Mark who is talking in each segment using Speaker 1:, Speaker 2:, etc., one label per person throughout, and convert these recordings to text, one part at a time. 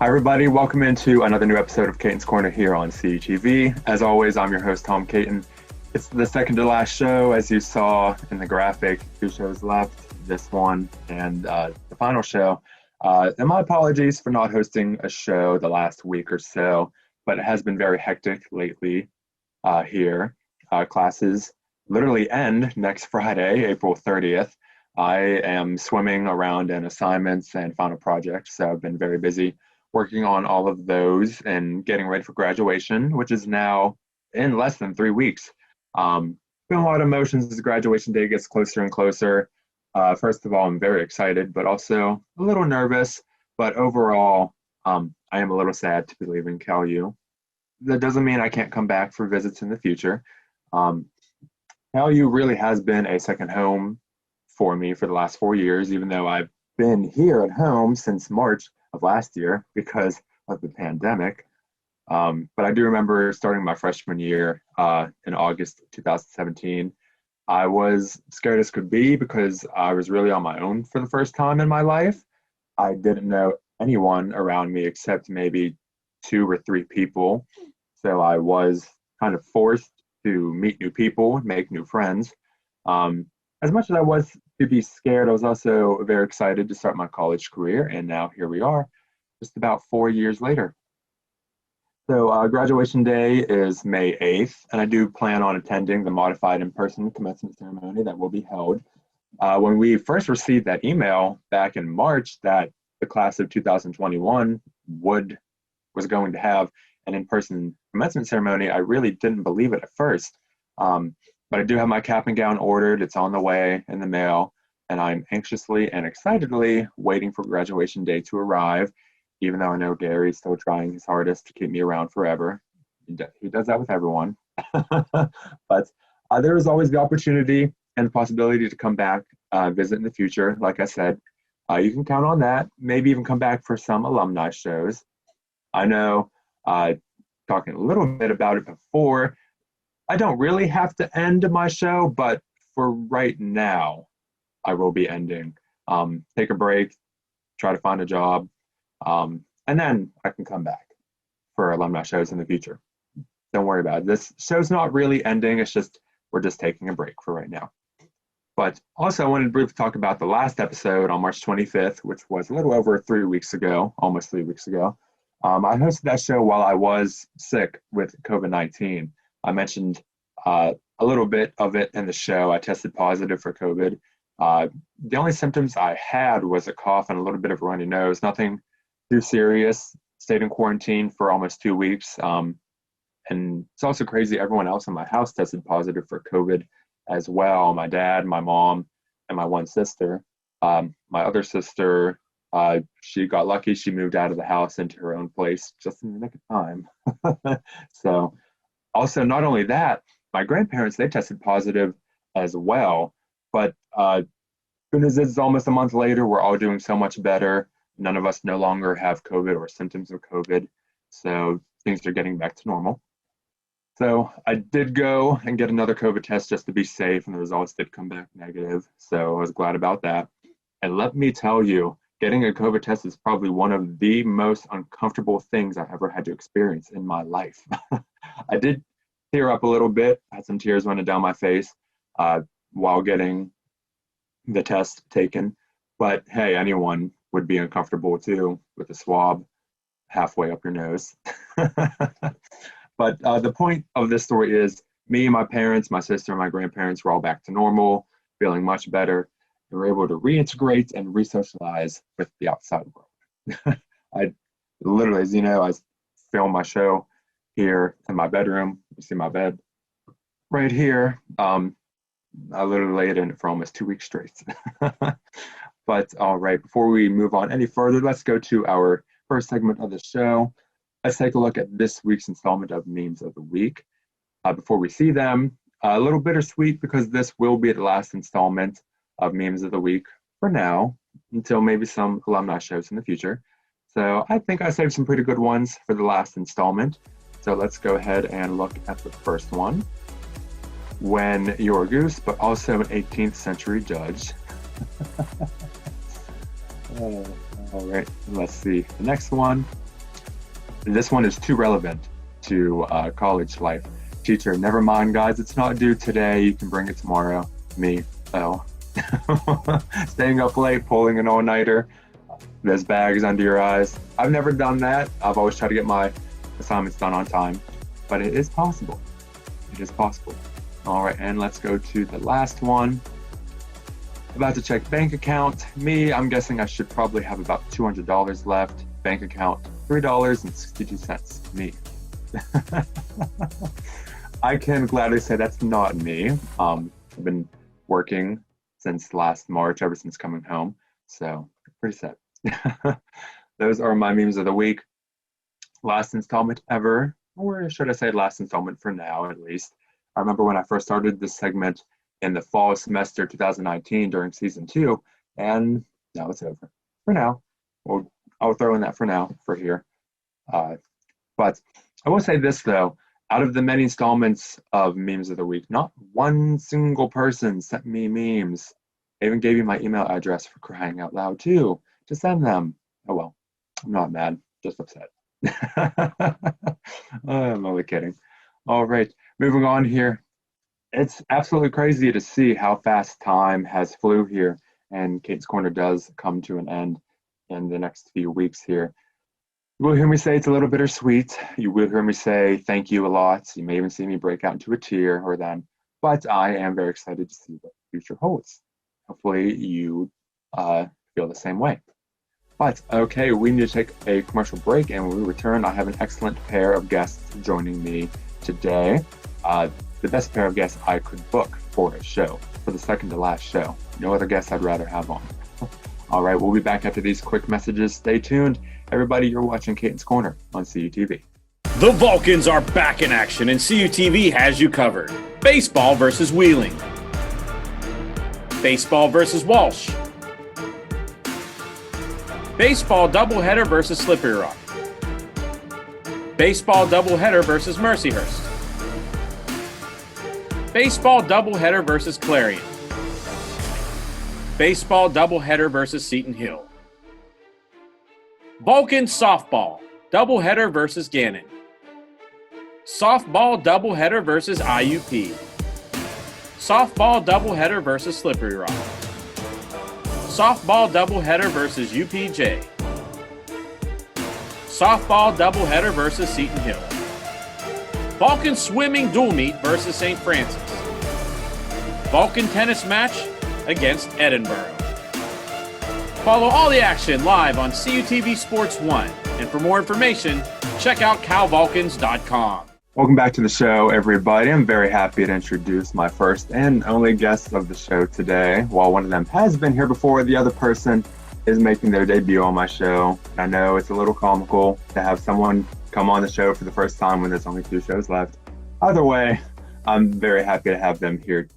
Speaker 1: Hi, everybody. Welcome into another new episode of Catons Corner here on CGV. As always, I'm your host, Tom Caton. It's the second to last show, as you saw in the graphic. 2 shows left, this one and the final show. And my apologies for not hosting a show the last week or so, but it has been very hectic lately here. Classes literally end next Friday, April 30th. I am swimming around in assignments and final projects, so I've been very busy working on all of those and getting ready for graduation, which is now in less than 3 weeks. Been a lot of emotions as graduation day gets closer and closer. First of all, I'm very excited, but also a little nervous. But overall, I am a little sad to be leaving Cal U. That doesn't mean I can't come back for visits in the future. Cal U really has been a second home for me for the last 4 years, even though I've been here at home since March of last year because of the pandemic. But I do remember starting my freshman year in August 2017. I was scared as could be because I was really on my own for the first time in my life. I didn't know anyone around me except maybe 2 or 3 people. So I was kind of forced to meet new people, make new friends. As much as I was to be scared, I was also very excited to start my college career, and now here we are, just about 4 years later. So graduation day is May 8th, and I do plan on attending the modified in-person commencement ceremony that will be held. When we first received that email back in March that the class of 2021 was going to have an in-person commencement ceremony, I really didn't believe it at first. But I do have my cap and gown ordered. It's on the way in the mail, and I'm anxiously and excitedly waiting for graduation day to arrive, even though I know Gary's still trying his hardest to keep me around forever. He does that with everyone. But there is always the opportunity and the possibility to come back, visit in the future. Like I said, you can count on that. Maybe even come back for some alumni shows. I know, talking a little bit about it before, I don't really have to end my show, but for right now, I will be ending. Take a break, try to find a job, and then I can come back for alumni shows in the future. Don't worry about it. This show's not really ending. It's just, we're just taking a break for right now. But also, I wanted to briefly talk about the last episode on March 25th, which was a little over 3 weeks ago, almost 3 weeks ago. I hosted that show while I was sick with COVID-19. I mentioned a little bit of it in the show. I tested positive for COVID. The only symptoms I had was a cough and a little bit of a runny nose, nothing too serious. Stayed in quarantine for almost 2 weeks. And it's also crazy, everyone else in my house tested positive for COVID as well. My dad, my mom, and my one sister. My other sister, she got lucky. She moved out of the house into her own place just in the nick of time. So also, not only that, my grandparents, they tested positive as well. But soon as it's almost a month later, we're all doing so much better. None of us no longer have COVID or symptoms of COVID. So things are getting back to normal. So I did go and get another COVID test just to be safe, and the results did come back negative. So I was glad about that. And let me tell you, getting a COVID test is probably one of the most uncomfortable things I've ever had to experience in my life. I did tear up a little bit, had some tears running down my face while getting the test taken. But hey, anyone would be uncomfortable too with a swab halfway up your nose. But the point of this story is me, my parents, my sister, and my grandparents were all back to normal, feeling much better. We were able to reintegrate and re-socialize with the outside world. I literally, as you know, I film my show here in my bedroom. You see my bed right here. I literally laid in it for almost 2 weeks straight. But all right, before we move on any further, let's go to our first segment of the show. Let's take a look at this week's installment of Memes of the Week. Before we see them, a little bittersweet because this will be the last installment of Memes of the Week for now, until maybe some alumni shows in the future. So I think I saved some pretty good ones for the last installment. So let's go ahead and look at the first one. When you're a goose, but also an 18th century judge. Oh, All right, let's see. The next one. This one is too relevant to college life. Teacher, never mind, guys. It's not due today. You can bring it tomorrow. Me, oh. Staying up late, pulling an all-nighter. There's bags under your eyes. I've never done that. I've always tried to get my assignments done on time, but it is possible. It is possible. All right, and let's go to the last one. About to check bank account. Me, I'm guessing I should probably have about $200 left. Bank account, $3.62. Me. I can gladly say that's not me. I've been working since last March, ever since coming home. So pretty sad. Those are my memes of the week. Last installment ever, or should I say last installment for now, at least. I remember when I first started this segment in the fall semester 2019 during season 2, and now it's over. For now. Well, I'll throw in that for now, for here. But I will say this, though. Out of the many installments of memes of the week, not one single person sent me memes. I even gave you my email address, for crying out loud, too, to send them. Oh, well, I'm not mad, just upset. I'm only kidding. All right, moving on here. It's absolutely crazy to see how fast time has flew here, and Catons Corner does come to an end in the next few weeks here. You will hear me say it's a little bittersweet. You will hear me say thank you a lot. You may even see me break out into a tear or then, but I am very excited to see what the future holds. Hopefully you feel the same way. But okay, we need to take a commercial break, and when we return, I have an excellent pair of guests joining me today. The best pair of guests I could book for a show, for the second to last show. No other guests I'd rather have on. All right, we'll be back after these quick messages. Stay tuned. Everybody, you're watching Catons Corner on CUTV.
Speaker 2: The Vulcans are back in action, and CUTV has you covered. Baseball versus Wheeling. Baseball versus Walsh. Baseball doubleheader versus Slippery Rock. Baseball doubleheader versus Mercyhurst. Baseball doubleheader versus Clarion. Baseball doubleheader versus Seton Hill. Vulcan softball doubleheader versus Gannon. Softball doubleheader versus IUP. Softball doubleheader versus Slippery Rock. Softball doubleheader versus UPJ. Softball doubleheader versus Seton Hill. Vulcan swimming dual meet versus St. Francis. Vulcan tennis match against Edinburgh. Follow all the action live on CUTV Sports 1. And for more information, check out calvulcans.com.
Speaker 1: Welcome back to the show, everybody. I'm very happy to introduce my first and only guest of the show today. While one of them has been here before, the other person is making their debut on my show. I know it's a little comical to have someone come on the show for the first time when there's only 2 shows left. Either way, I'm very happy to have them here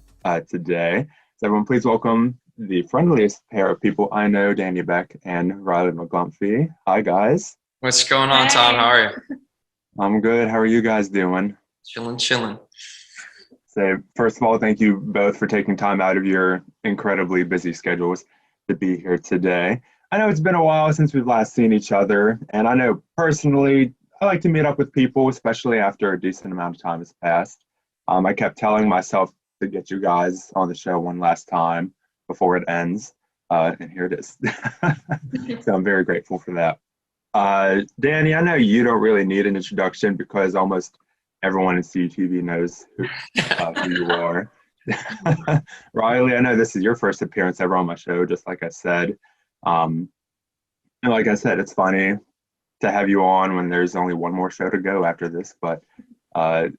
Speaker 1: today. So everyone, please welcome the friendliest pair of people I know, Danny Beck and Reilly McGlumphy. Hi, guys.
Speaker 3: What's going on, Tom? How are you?
Speaker 1: I'm good. How are you guys doing?
Speaker 3: Chilling.
Speaker 1: So first of all, thank you both for taking time out of your incredibly busy schedules to be here today. I know it's been a while since we've last seen each other, and I know personally I like to meet up with people, especially after a decent amount of time has passed. I kept telling myself to get you guys on the show one last time before it ends, and here it is. So I'm very grateful for that. Danny, I know you don't really need an introduction because almost everyone in CUTV knows who you are. Reilly, I know this is your first appearance ever on my show, just like I said. And like I said, it's funny to have you on when there's only one more show to go after this, but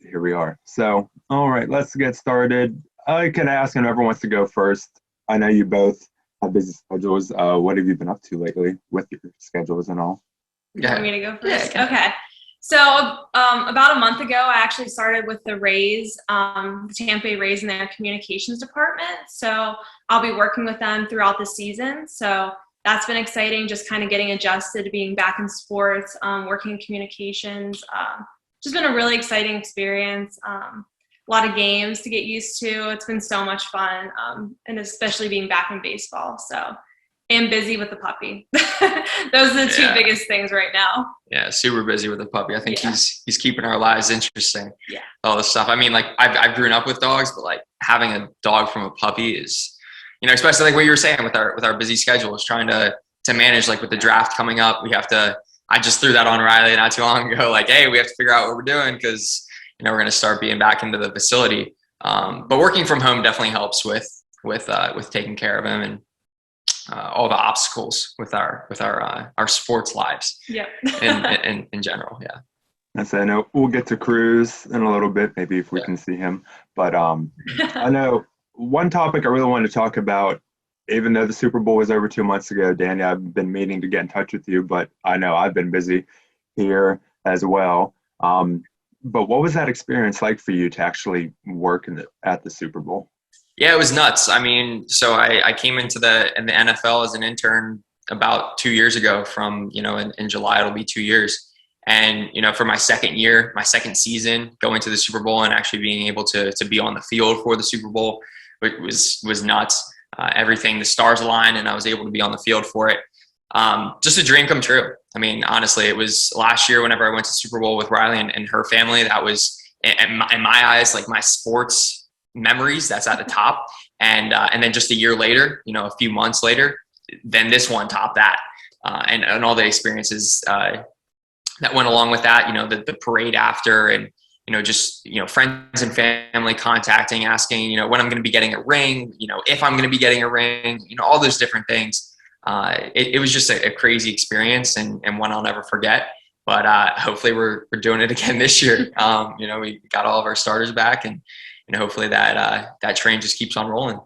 Speaker 1: here we are. So, all right, let's get started. I can ask, and whoever wants to go first. I know you both have busy schedules. What have you been up to lately with your schedules and all?
Speaker 4: You want me to go first? Yeah, okay. So about a month ago, I actually started with the Rays, the Tampa Bay Rays in their communications department. So I'll be working with them throughout the season. So that's been exciting, just kind of getting adjusted to being back in sports, working in communications. Just been a really exciting experience. A lot of games to get used to. It's been so much fun, and especially being back in baseball. So And busy with the puppy. Those are the two biggest things right now.
Speaker 3: Yeah, super busy with the puppy. I think he's keeping our lives interesting.
Speaker 4: Yeah.
Speaker 3: All this stuff. I mean, like I've grown up with dogs, but like having a dog from a puppy is, especially like what you were saying with our busy schedule, is trying to manage, like with the draft coming up. I just threw that on Reilly not too long ago. Like, hey, we have to figure out what we're doing because we're going to start being back into the facility. But working from home definitely helps with taking care of him and all the obstacles with our sports lives.
Speaker 4: Yeah.
Speaker 3: in general. Yeah.
Speaker 1: And so I know we'll get to Cruz in a little bit, maybe if we can see him. But I know one topic I really wanted to talk about, even though the Super Bowl was over 2 months ago, Danny, I've been meaning to get in touch with you, but I know I've been busy here as well. But what was that experience like for you to actually work at the Super Bowl?
Speaker 3: Yeah, it was nuts. I mean, so I came into the NFL as an intern about 2 years ago. From in July it'll be 2 years, and for my second year, my second season, going to the Super Bowl and actually being able to be on the field for the Super Bowl, it was nuts. Everything, the stars aligned, and I was able to be on the field for it. Just a dream come true. I mean, honestly, it was last year whenever I went to Super Bowl with Reilly and her family. That was in my eyes, like my sports memories, that's at the top. And then just a year later, a few months later, then this one topped that. And all the experiences that went along with that, the parade after, and just friends and family contacting, asking when I'm going to be getting a ring, if I'm going to be getting a ring, all those different things. It was just a crazy experience and one I'll never forget. But hopefully we're doing it again this year. We got all of our starters back, and hopefully that train just keeps on rolling.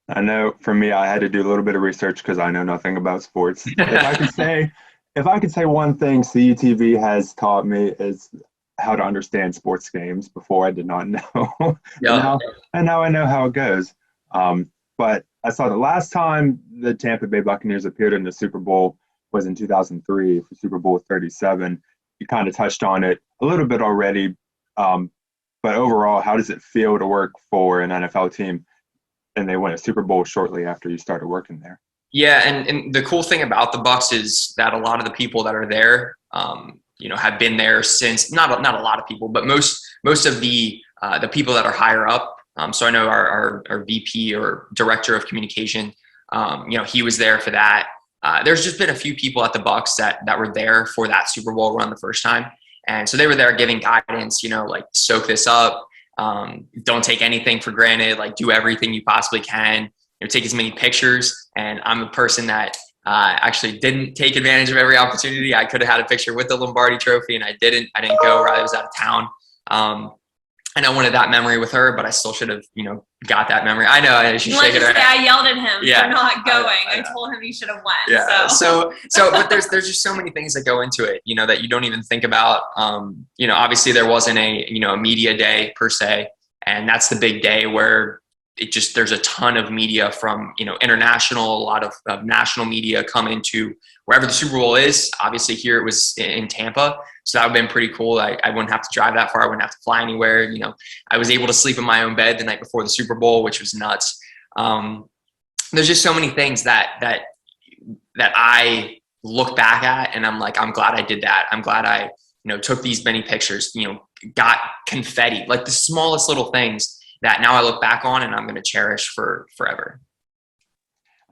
Speaker 1: I know for me, I had to do a little bit of research because I know nothing about sports. If I could say one thing CUTV has taught me is how to understand sports games. Before I did not know.
Speaker 3: Yeah.
Speaker 1: And now I know how it goes. But I saw the last time the Tampa Bay Buccaneers appeared in the Super Bowl was in 2003 for Super Bowl 37. You kind of touched on it a little bit already. But overall, how does it feel to work for an NFL team and they win a Super Bowl shortly after you started working there?
Speaker 3: Yeah, and the cool thing about the Bucs is that a lot of the people that are there, have been there since. Not a lot of people, but most of the people that are higher up. So I know our VP or director of communication. He was there for that. There's just been a few people at the Bucs that were there for that Super Bowl run the first time. And so they were there giving guidance, like soak this up. Don't take anything for granted, like do everything you possibly can, take as many pictures. And I'm a person that actually didn't take advantage of every opportunity. I could have had a picture with the Lombardi trophy and I didn't go. Riley was out of town. And I wanted that memory with her, but I still should have, got that memory. I know. She's shaking her head.
Speaker 4: I yelled at him for not going. I told him he should have went.
Speaker 3: Yeah. So, but there's just so many things that go into it, that you don't even think about. Obviously there wasn't a media day per se, and that's the big day where there's a ton of media from, international, a lot of national media come into wherever the Super Bowl is. Obviously here it was in Tampa. So that would have been pretty cool. I wouldn't have to drive that far. I wouldn't have to fly anywhere. I was able to sleep in my own bed the night before the Super Bowl, which was nuts. There's just so many things that I look back at and I'm like, I'm glad I did that. I'm glad I, took these many pictures, got confetti, like the smallest little things that now I look back on and I'm going to cherish for forever.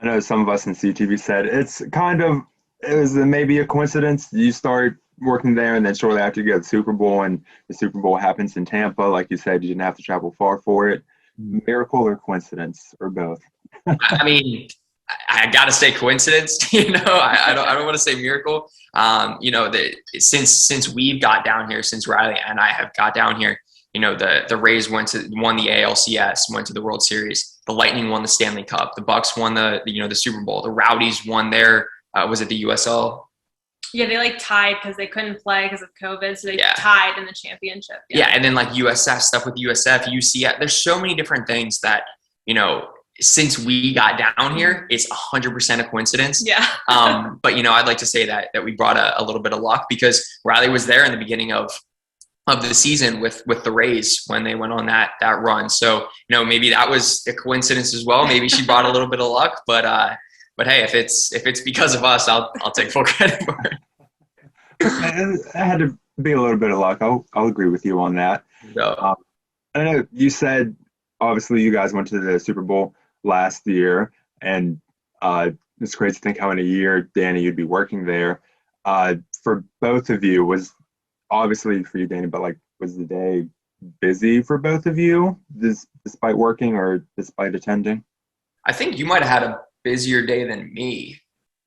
Speaker 1: I know some of us in CTV said it was maybe a coincidence. You start working there and then shortly after you get the Super Bowl, and the Super Bowl happens in Tampa. Like you said, you didn't have to travel far for it. Miracle or coincidence, or both?
Speaker 3: I mean, I got to say coincidence, I don't want to say miracle. Since we've got down here, since Reilly and I have got down here, the Rays won the ALCS, went to the World Series. The Lightning won the Stanley Cup. The Bucks won the Super Bowl. The Rowdies won their, was it the USL?
Speaker 4: Yeah, they tied because they couldn't play because of COVID, so they tied in the championship.
Speaker 3: Yeah, and then USF stuff with USF, UCF. There's so many different things that since we got down here, it's 100% a coincidence.
Speaker 4: Yeah.
Speaker 3: But I'd like to say that we brought a little bit of luck because Reilly was there in the beginning of the season with the Rays when they went on that run. So maybe that was a coincidence as well. Maybe she brought a little bit of luck, but But hey, if it's because of us, I'll take full credit for it.
Speaker 1: It had to be a little bit of luck. I'll agree with you on that.
Speaker 3: So,
Speaker 1: I know you said obviously you guys went to the Super Bowl last year, and it's crazy to think how in a year, Danny, you'd be working there. For both of you, was obviously for you, Danny, but like, was the day busy for both of you, despite working or despite attending?
Speaker 3: I think you might have had a busier day than me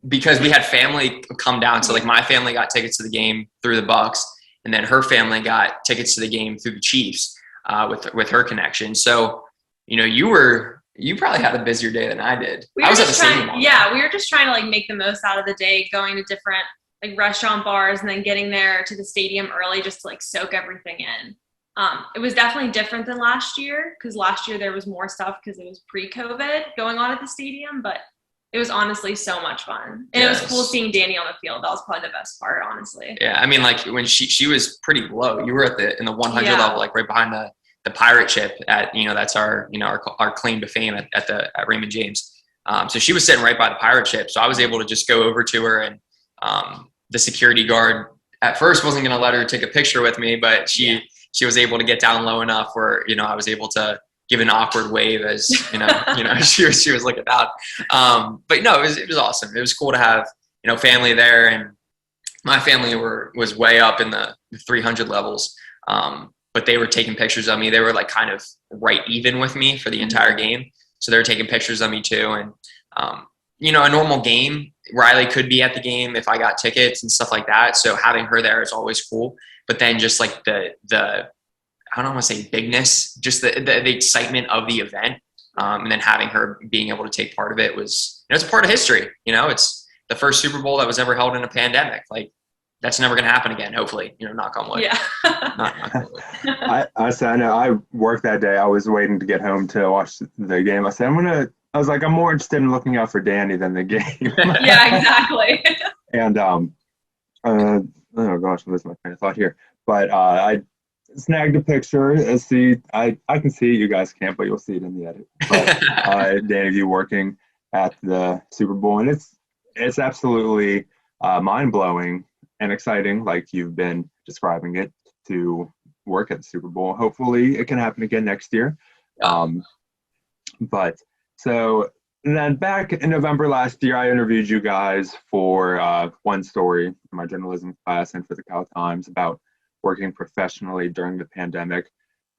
Speaker 3: because we had family come down. So like my family got tickets to the game through the Bucks, and then her family got tickets to the game through the Chiefs with her connection. So, you probably had a busier day than I did. I was at the stadium.
Speaker 4: Yeah, we were just trying to like make the most out of the day, going to different like restaurant bars and then getting there to the stadium early just to like soak everything in. It was definitely different than last year because last year there was more stuff because it was pre-COVID going on at the stadium, but it was honestly so much fun. And It was cool seeing Danny on the field. That was probably the best part, honestly.
Speaker 3: Yeah, I mean, like when she was pretty low. You were in the 100 level, like right behind the pirate chip at, that's our claim to fame at Raymond James. So she was sitting right by the pirate chip. So I was able to just go over to her, and the security guard at first wasn't going to let her take a picture with me, but she was able to get down low enough where, I was able to give an awkward wave as, she was looking down. But no, it was awesome. It was cool to have, family there, and my family was way up in the 300 levels. But they were taking pictures of me. They were like kind of right even with me for the entire game. So they were taking pictures of me too. And, a normal game, Reilly could be at the game if I got tickets and stuff like that. So having her there is always cool. But then just like the I don't want to say bigness, just the excitement of the event. And then having her being able to take part of it was, it's a part of history. It's the first Super Bowl that was ever held in a pandemic. Like, that's never going to happen again, hopefully, knock on wood.
Speaker 4: Yeah.
Speaker 3: Knock on wood.
Speaker 1: I said, I know I worked that day. I was waiting to get home to watch the game. I said, I was like, I'm more interested in looking out for Danny than the game.
Speaker 4: Yeah, exactly.
Speaker 1: And, oh gosh, I lost my train of thought here. But I snagged a picture. I can see it. You guys can't, but you'll see it in the edit. But Danny, you working at the Super Bowl, and it's absolutely mind-blowing and exciting, like you've been describing it, to work at the Super Bowl. Hopefully it can happen again next year. But so then back in November last year, I interviewed you guys for one story in my journalism class and for the Cal Times about working professionally during the pandemic.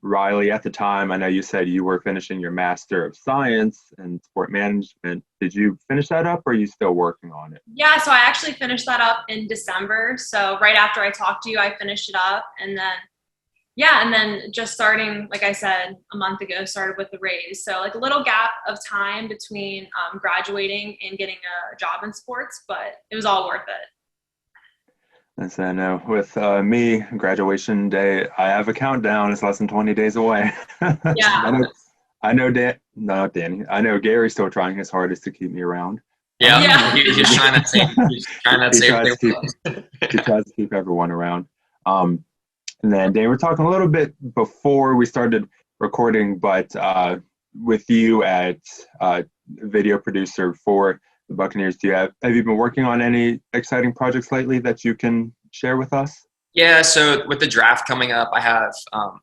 Speaker 1: Reilly, at the time, I know you said you were finishing your Master of Science in Sport Management. Did you finish that up, or are you still working on it?
Speaker 4: Yeah, so I actually finished that up in December. So right after I talked to you, I finished it up. And then just starting, like I said, a month ago, started with the Rays. So like a little gap of time between graduating and getting a job in sports, but it was all worth it.
Speaker 1: As I know, with me, graduation day, I have a countdown. It's less than 20 days away.
Speaker 4: Yeah.
Speaker 1: I know not Danny. I know Gary's still trying his hardest to keep me around.
Speaker 3: Yeah. He's trying to save.
Speaker 1: He tries to keep everyone around. And then, Danny, we're talking a little bit before we started recording, but with you at video producer for the Buccaneers, have you been working on any exciting projects lately that you can share with us?
Speaker 3: Yeah, so with the draft coming up, I have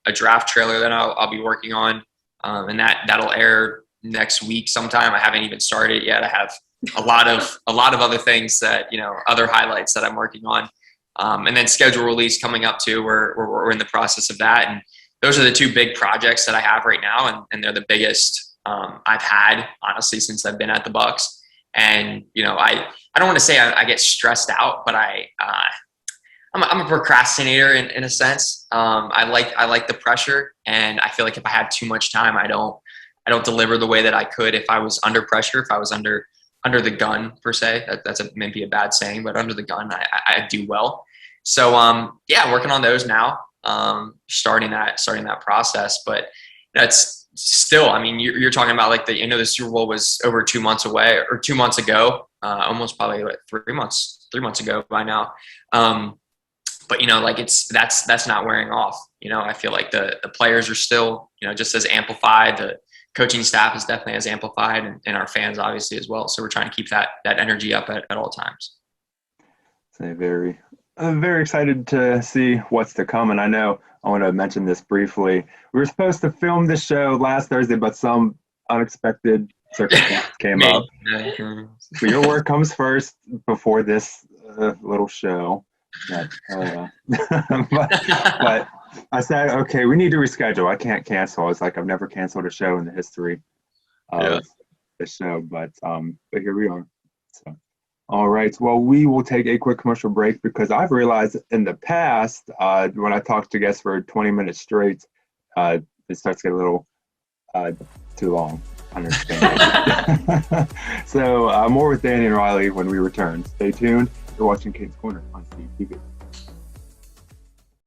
Speaker 3: a draft trailer that I'll be working on, and that'll air next week sometime. I haven't even started yet. I have a lot of other things that, other highlights that I'm working on, and then schedule release coming up too. We're in the process of that, and those are the two big projects that I have right now, and they're the biggest I've had, honestly, since I've been at the Bucks. And, I don't want to say I get stressed out, but I'm a procrastinator in a sense. I like the pressure, and I feel like if I have too much time, I don't deliver the way that I could if I was under pressure, if I was under the gun per se. That's maybe a bad saying, but under the gun, I do well. So, working on those now, starting that process, but that's still, I mean, you're talking about like the Super Bowl was over 2 months away, or 2 months ago, almost probably like 3 months ago by now. But like that's not wearing off. I feel like the players are still, just as amplified. The coaching staff is definitely as amplified, and our fans obviously as well. So we're trying to keep that energy up at all times.
Speaker 1: So I'm very excited to see what's to come. And I know I want to mention this briefly. We were supposed to film this show last Thursday, but some unexpected circumstance came up. So your work comes first before this little show. But I said, okay, we need to reschedule. I can't cancel. It's like I've never canceled a show in the history of the show, but here we are. So, all right. Well, we will take a quick commercial break because I've realized in the past when I talk to guests for 20 minutes straight, it starts to get a little too long. Understand. So more with Danny and Reilly when we return. Stay tuned. You're watching Catons Corner on CTV.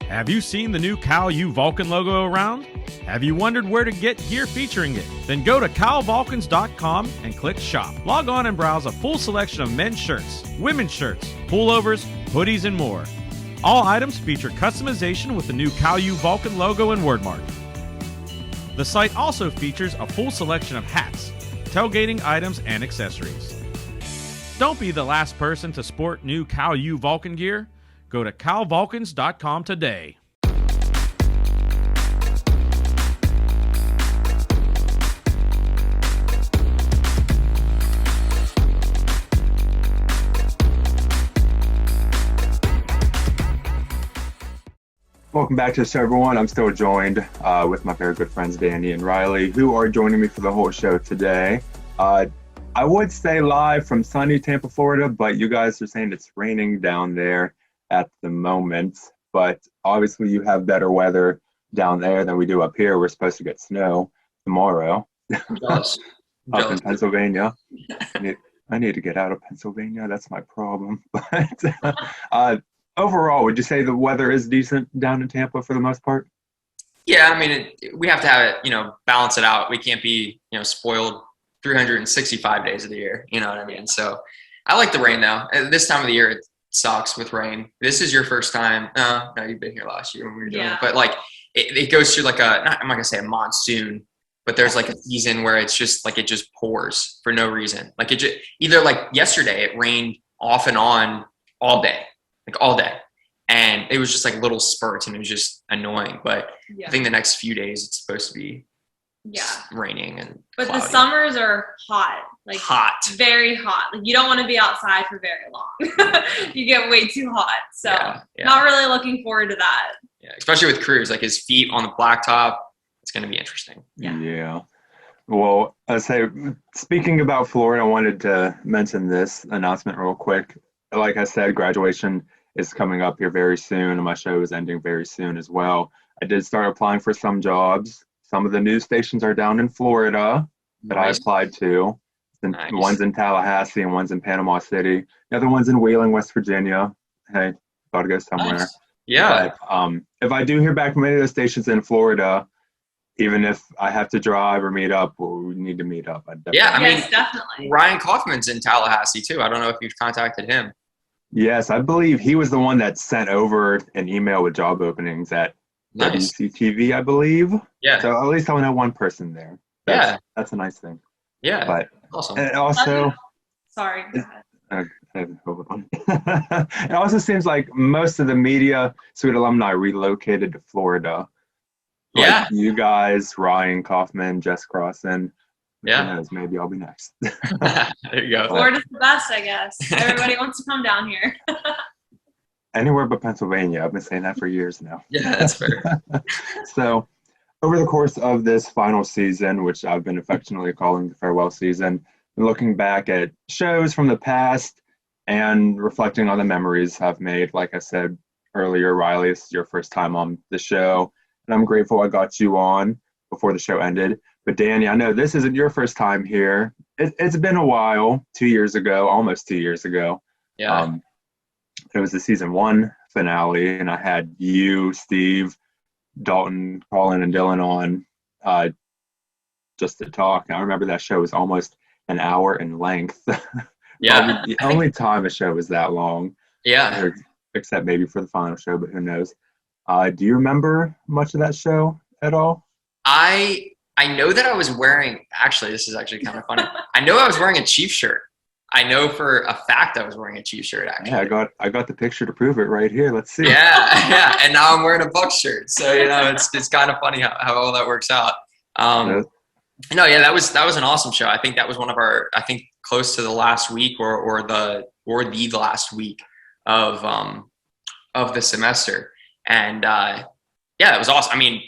Speaker 5: Have you seen the new Cal U Vulcan logo around? Have you wondered where to get gear featuring it? Then go to calvulcans.com and click shop. Log on and browse a full selection of men's shirts, women's shirts, pullovers, hoodies, and more. All items feature customization with the new Cal U Vulcan logo and wordmark. The site also features a full selection of hats, tailgating items, and accessories. Don't be the last person to sport new Cal U Vulcan gear. Go to calvulcans.com today.
Speaker 1: Welcome back to the show, everyone. I'm still joined with my very good friends Danny and Reilly, who are joining me for the whole show today. I would say live from sunny Tampa, Florida, but you guys are saying it's raining down there at the moment. But obviously you have better weather down there than we do up here. We're supposed to get snow tomorrow up in Pennsylvania. I need to get out of Pennsylvania. That's my problem. But overall, would you say the weather is decent down in Tampa for the most part?
Speaker 3: Yeah, I mean, we have to have it, balance it out. We can't be, spoiled 365 days of the year. You know what I mean? So I like the rain, though. At this time of the year, it sucks with rain. This is your first time. No, you've been here last year when we were doing it. But, it goes through I'm not going to say a monsoon, but there's a season where it's just it just pours for no reason. Either yesterday, it rained off and on all day. All day. And it was just little spurts and it was just annoying. But I think the next few days it's supposed to be raining and cloudy.
Speaker 4: The summers are hot.
Speaker 3: Hot.
Speaker 4: Very hot. You don't want to be outside for very long. You get way too hot. So not really looking forward to that.
Speaker 3: Yeah, especially with Cruz, his feet on the blacktop. It's going to be interesting.
Speaker 1: Yeah. Well, I say, speaking about Florida, I wanted to mention this announcement real quick. Like I said, graduation is coming up here very soon, and my show is ending very soon as well. I did start applying for some jobs. Some of the news stations are down in Florida that I applied to.
Speaker 3: Nice.
Speaker 1: One's in Tallahassee and one's in Panama City. The other one's in Wheeling, West Virginia. Hey, got to go somewhere.
Speaker 3: Nice. Yeah.
Speaker 1: But if I do hear back from any of the stations in Florida, even if I have to drive or meet up, we need to meet up.
Speaker 4: Definitely.
Speaker 3: Ryan Kaufman's in Tallahassee too. I don't know if you've contacted him.
Speaker 1: Yes, I believe he was the one that sent over an email with job openings at WCTV, I believe.
Speaker 3: Yeah.
Speaker 1: So at least I know one person there. That's a nice thing.
Speaker 3: Yeah.
Speaker 1: But
Speaker 3: awesome.
Speaker 1: And also,
Speaker 4: sorry.
Speaker 1: Hold on. It also seems like most of the media suite alumni relocated to Florida. You guys, Ryan Kaufman, Jess Crossan.
Speaker 3: Yeah.
Speaker 1: Who knows? Maybe I'll be next.
Speaker 3: There you go.
Speaker 4: Florida's the best, I guess. Everybody wants to come down here.
Speaker 1: Anywhere but Pennsylvania. I've been saying that for years now.
Speaker 3: Yeah, that's fair.
Speaker 1: So, over the course of this final season, which I've been affectionately calling the farewell season, looking back at shows from the past and reflecting on the memories I've made. Like I said earlier, Reilly, this is your first time on the show, and I'm grateful I got you on before the show ended. But Danny, I know this isn't your first time here. It's been a while, almost 2 years ago.
Speaker 3: Yeah.
Speaker 1: It was the season 1 finale, and I had you, Steve, Dalton, Colin, and Dylan on just to talk. I remember that show was almost an hour in length.
Speaker 3: Yeah.
Speaker 1: The only time a show was that long.
Speaker 3: Yeah.
Speaker 1: Except maybe for the final show, but who knows? Do you remember much of that show at all?
Speaker 3: I I know that I was wearing, actually, this is actually kind of funny. I know I was wearing a Chiefs shirt. I know for a fact I was wearing a Chiefs shirt, actually.
Speaker 1: Yeah, I got the picture to prove it right here. Let's see.
Speaker 3: Yeah. And now I'm wearing a Bucs shirt. So, it's kind of funny how all that works out. No, yeah, that was an awesome show. I think that was one of our, I think close to the last week or the last week of the semester. And it was awesome. I mean,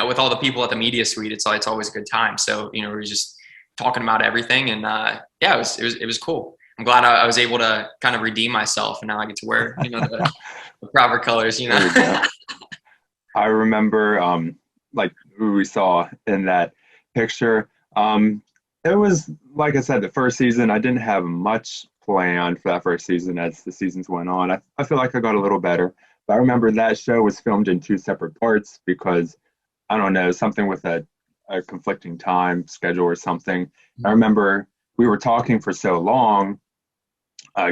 Speaker 3: with all the people at the media suite, it's always a good time. So, we were just talking about everything, and it was cool. I'm glad I was able to kind of redeem myself, and now I get to wear the proper colors.
Speaker 1: I remember who we saw in that picture. It was, like I said, the first season. I didn't have much planned for that first season. As the seasons went on, I feel like I got a little better. But I remember that show was filmed in 2 separate parts because, I don't know, something with a conflicting time schedule or something. I remember we were talking for so long.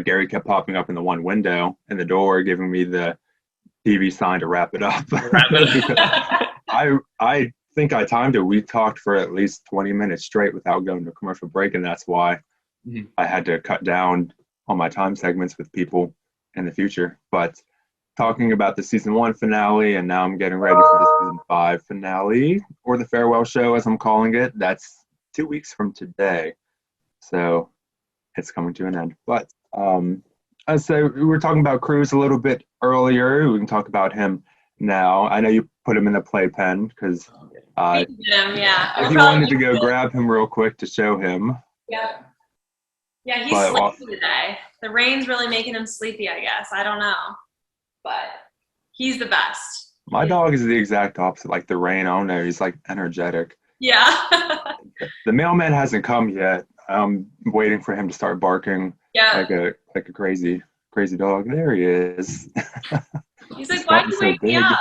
Speaker 1: Gary kept popping up in the one window in the door, giving me the TV sign to wrap it up. I think I timed it. We talked for at least 20 minutes straight without going to commercial break, and that's why I had to cut down on my time segments with people in the future. But talking about the season 1 finale, and now I'm getting ready for the season 5 finale, or the farewell show as I'm calling it. That's 2 weeks from today, so it's coming to an end. But so we were talking about Cruz a little bit earlier. We can talk about him now. I know you put him in the playpen because if you wanted to go grab him real quick to show him.
Speaker 4: Yeah, he's sleepy today. The rain's really making him sleepy, I guess. I don't know. But he's the best.
Speaker 1: My dog is the exact opposite. Like the rain, I don't know. He's like energetic.
Speaker 4: Yeah.
Speaker 1: The mailman hasn't come yet. I'm waiting for him to start barking.
Speaker 4: Yeah.
Speaker 1: Like a crazy dog. There he is.
Speaker 4: He's like, why'd you wake me up?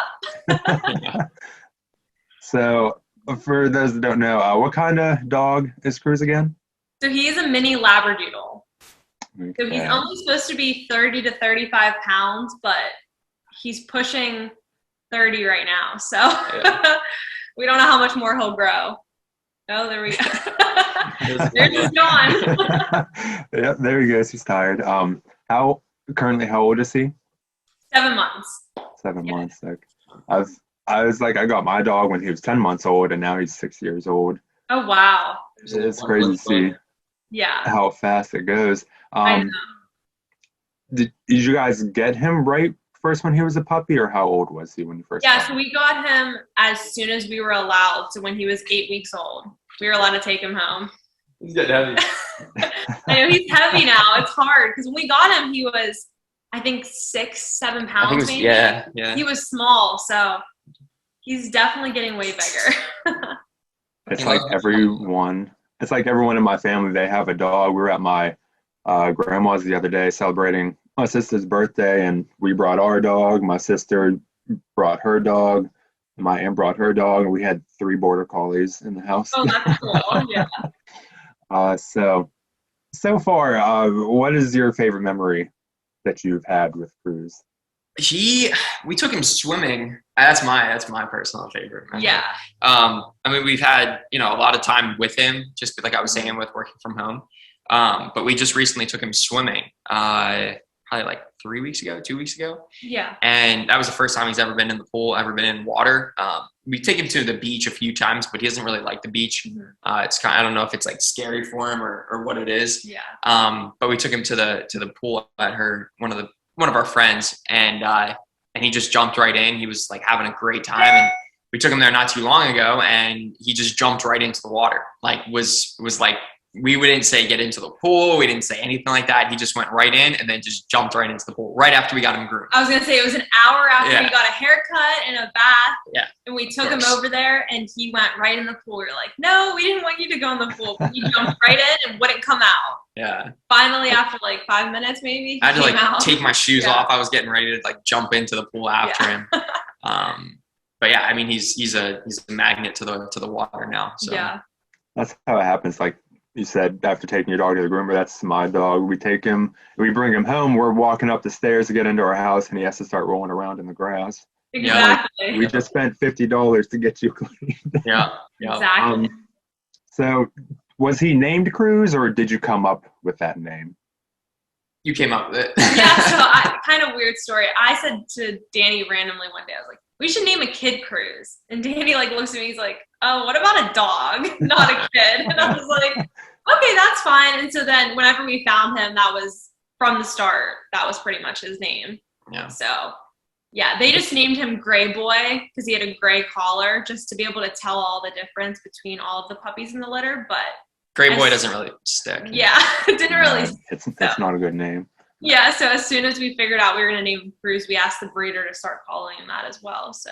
Speaker 1: So, for those that don't know, what kind of dog is Cruz again?
Speaker 4: So he's a mini Labradoodle.
Speaker 1: Okay.
Speaker 4: So he's only supposed to be 30 to 35 pounds, but he's pushing 30 right now. So we don't know how much more he'll grow. Oh, there we go. There's his gone.
Speaker 1: Yeah, there he goes. He's tired. How old is he?
Speaker 4: 7 months.
Speaker 1: 7 months. Like, I was like, I got my dog when he was 10 months old, and now he's 6 years old.
Speaker 4: Oh, wow.
Speaker 1: It's crazy to see how fast it goes.
Speaker 4: I know.
Speaker 1: Did you guys get him right first when he was a puppy, or how old was he when you first got him?
Speaker 4: So we got him as soon as we were allowed. So when he was 8 weeks old, we were allowed to take him home.
Speaker 3: He's getting heavy.
Speaker 4: I know, he's heavy now. It's hard because when we got him, he was, I think, 6-7 pounds. Maybe.
Speaker 3: Yeah.
Speaker 4: He was small, so he's definitely getting way bigger.
Speaker 1: It's like everyone in my family, they have a dog. We were at my grandma's the other day celebrating my sister's birthday, and we brought our dog. My sister brought her dog. My aunt brought her dog, and we had 3 border collies in the house.
Speaker 4: Oh, that's cool. Yeah.
Speaker 1: So far, what is your favorite memory that you've had with Cruz?
Speaker 3: We took him swimming. That's my personal favorite memory.
Speaker 4: Yeah.
Speaker 3: I mean, we've had, a lot of time with him, just like I was saying, with working from home. But we just recently took him swimming, probably like 2 weeks ago.
Speaker 4: Yeah.
Speaker 3: And that was the first time he's ever been in the pool, ever been in water. We take him to the beach a few times, but he doesn't really like the beach. Mm-hmm. It's I don't know if it's like scary for him or what it is.
Speaker 4: Yeah.
Speaker 3: But we took him to the pool at one of our friends, and he just jumped right in. He was like having a great time, and we took him there not too long ago, and he just jumped right into the water. Like was like, we didn't say get into the pool. We didn't say anything like that. He just went right in and then just jumped right into the pool right after we got him groomed.
Speaker 4: I was going to say it was an hour after he got a haircut and a bath.
Speaker 3: Yeah.
Speaker 4: And we took him over there and he went right in the pool. We were like, no, we didn't want you to go in the pool. But he jumped right in and wouldn't come out.
Speaker 3: Yeah.
Speaker 4: Finally, after like 5 minutes, maybe,
Speaker 3: I had to take my shoes off. I was getting ready to like jump into the pool after him. But yeah, I mean, he's a magnet to the water now. So
Speaker 1: that's how it happens. Like you said, after taking your dog to the groomer, that's my dog. We take him, we bring him home. We're walking up the stairs to get into our house, and he has to start rolling around in the grass.
Speaker 4: Exactly.
Speaker 1: We just spent $50 to get you clean.
Speaker 3: Yeah.
Speaker 4: Exactly.
Speaker 1: So was he named Cruz, or did you come up with that name?
Speaker 3: You came up with it.
Speaker 4: Yeah, so kind of weird story. I said to Danny randomly one day, I was like, we should name a kid Cruz. And Danny like looks at me, he's like, oh, what about a dog, not a kid? And I was like, okay, that's fine. And so then whenever we found him, that was from the start, that was pretty much his name.
Speaker 3: Yeah.
Speaker 4: So yeah, they just named him Gray Boy because he had a gray collar, just to be able to tell all the difference between all of the puppies in the litter. But
Speaker 3: Gray Boy doesn't really stick.
Speaker 4: yeah, it didn't really.
Speaker 1: It's not a good name.
Speaker 4: Yeah, so as soon as we figured out we were going to name him Cruz, we asked the breeder to start calling him that as well. So,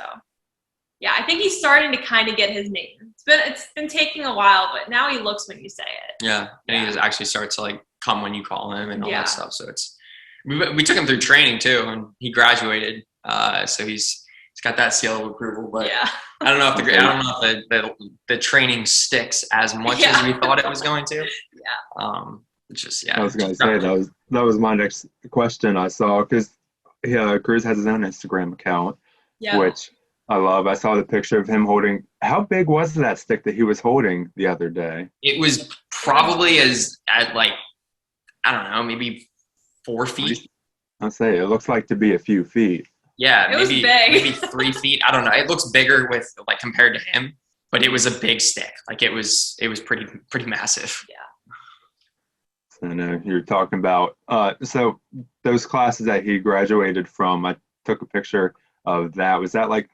Speaker 4: yeah, I think he's starting to kind of get his name. It's been taking a while, but now he looks when you say it.
Speaker 3: Yeah, and he just actually starts to like come when you call him and all that stuff. So we took him through training too, and he graduated. So he's got that seal of approval. But
Speaker 4: yeah.
Speaker 3: I don't know if the training sticks as much as we thought it was going to.
Speaker 4: Yeah.
Speaker 3: It's just
Speaker 1: I was gonna say that was my next question I saw, because Cruz has his own Instagram account, which I love. I saw the picture of him holding. How big was that stick that he was holding the other day?
Speaker 3: It was probably I don't know, maybe 4 feet.
Speaker 1: I'll say it looks like to be a few feet.
Speaker 3: Yeah,
Speaker 4: it was big.
Speaker 3: Maybe 3 feet. I don't know. It looks bigger with like compared to him, but it was a big stick. Like it was pretty massive.
Speaker 4: Yeah.
Speaker 1: I know you're talking about. So those classes that he graduated from, I took a picture of that. Was that like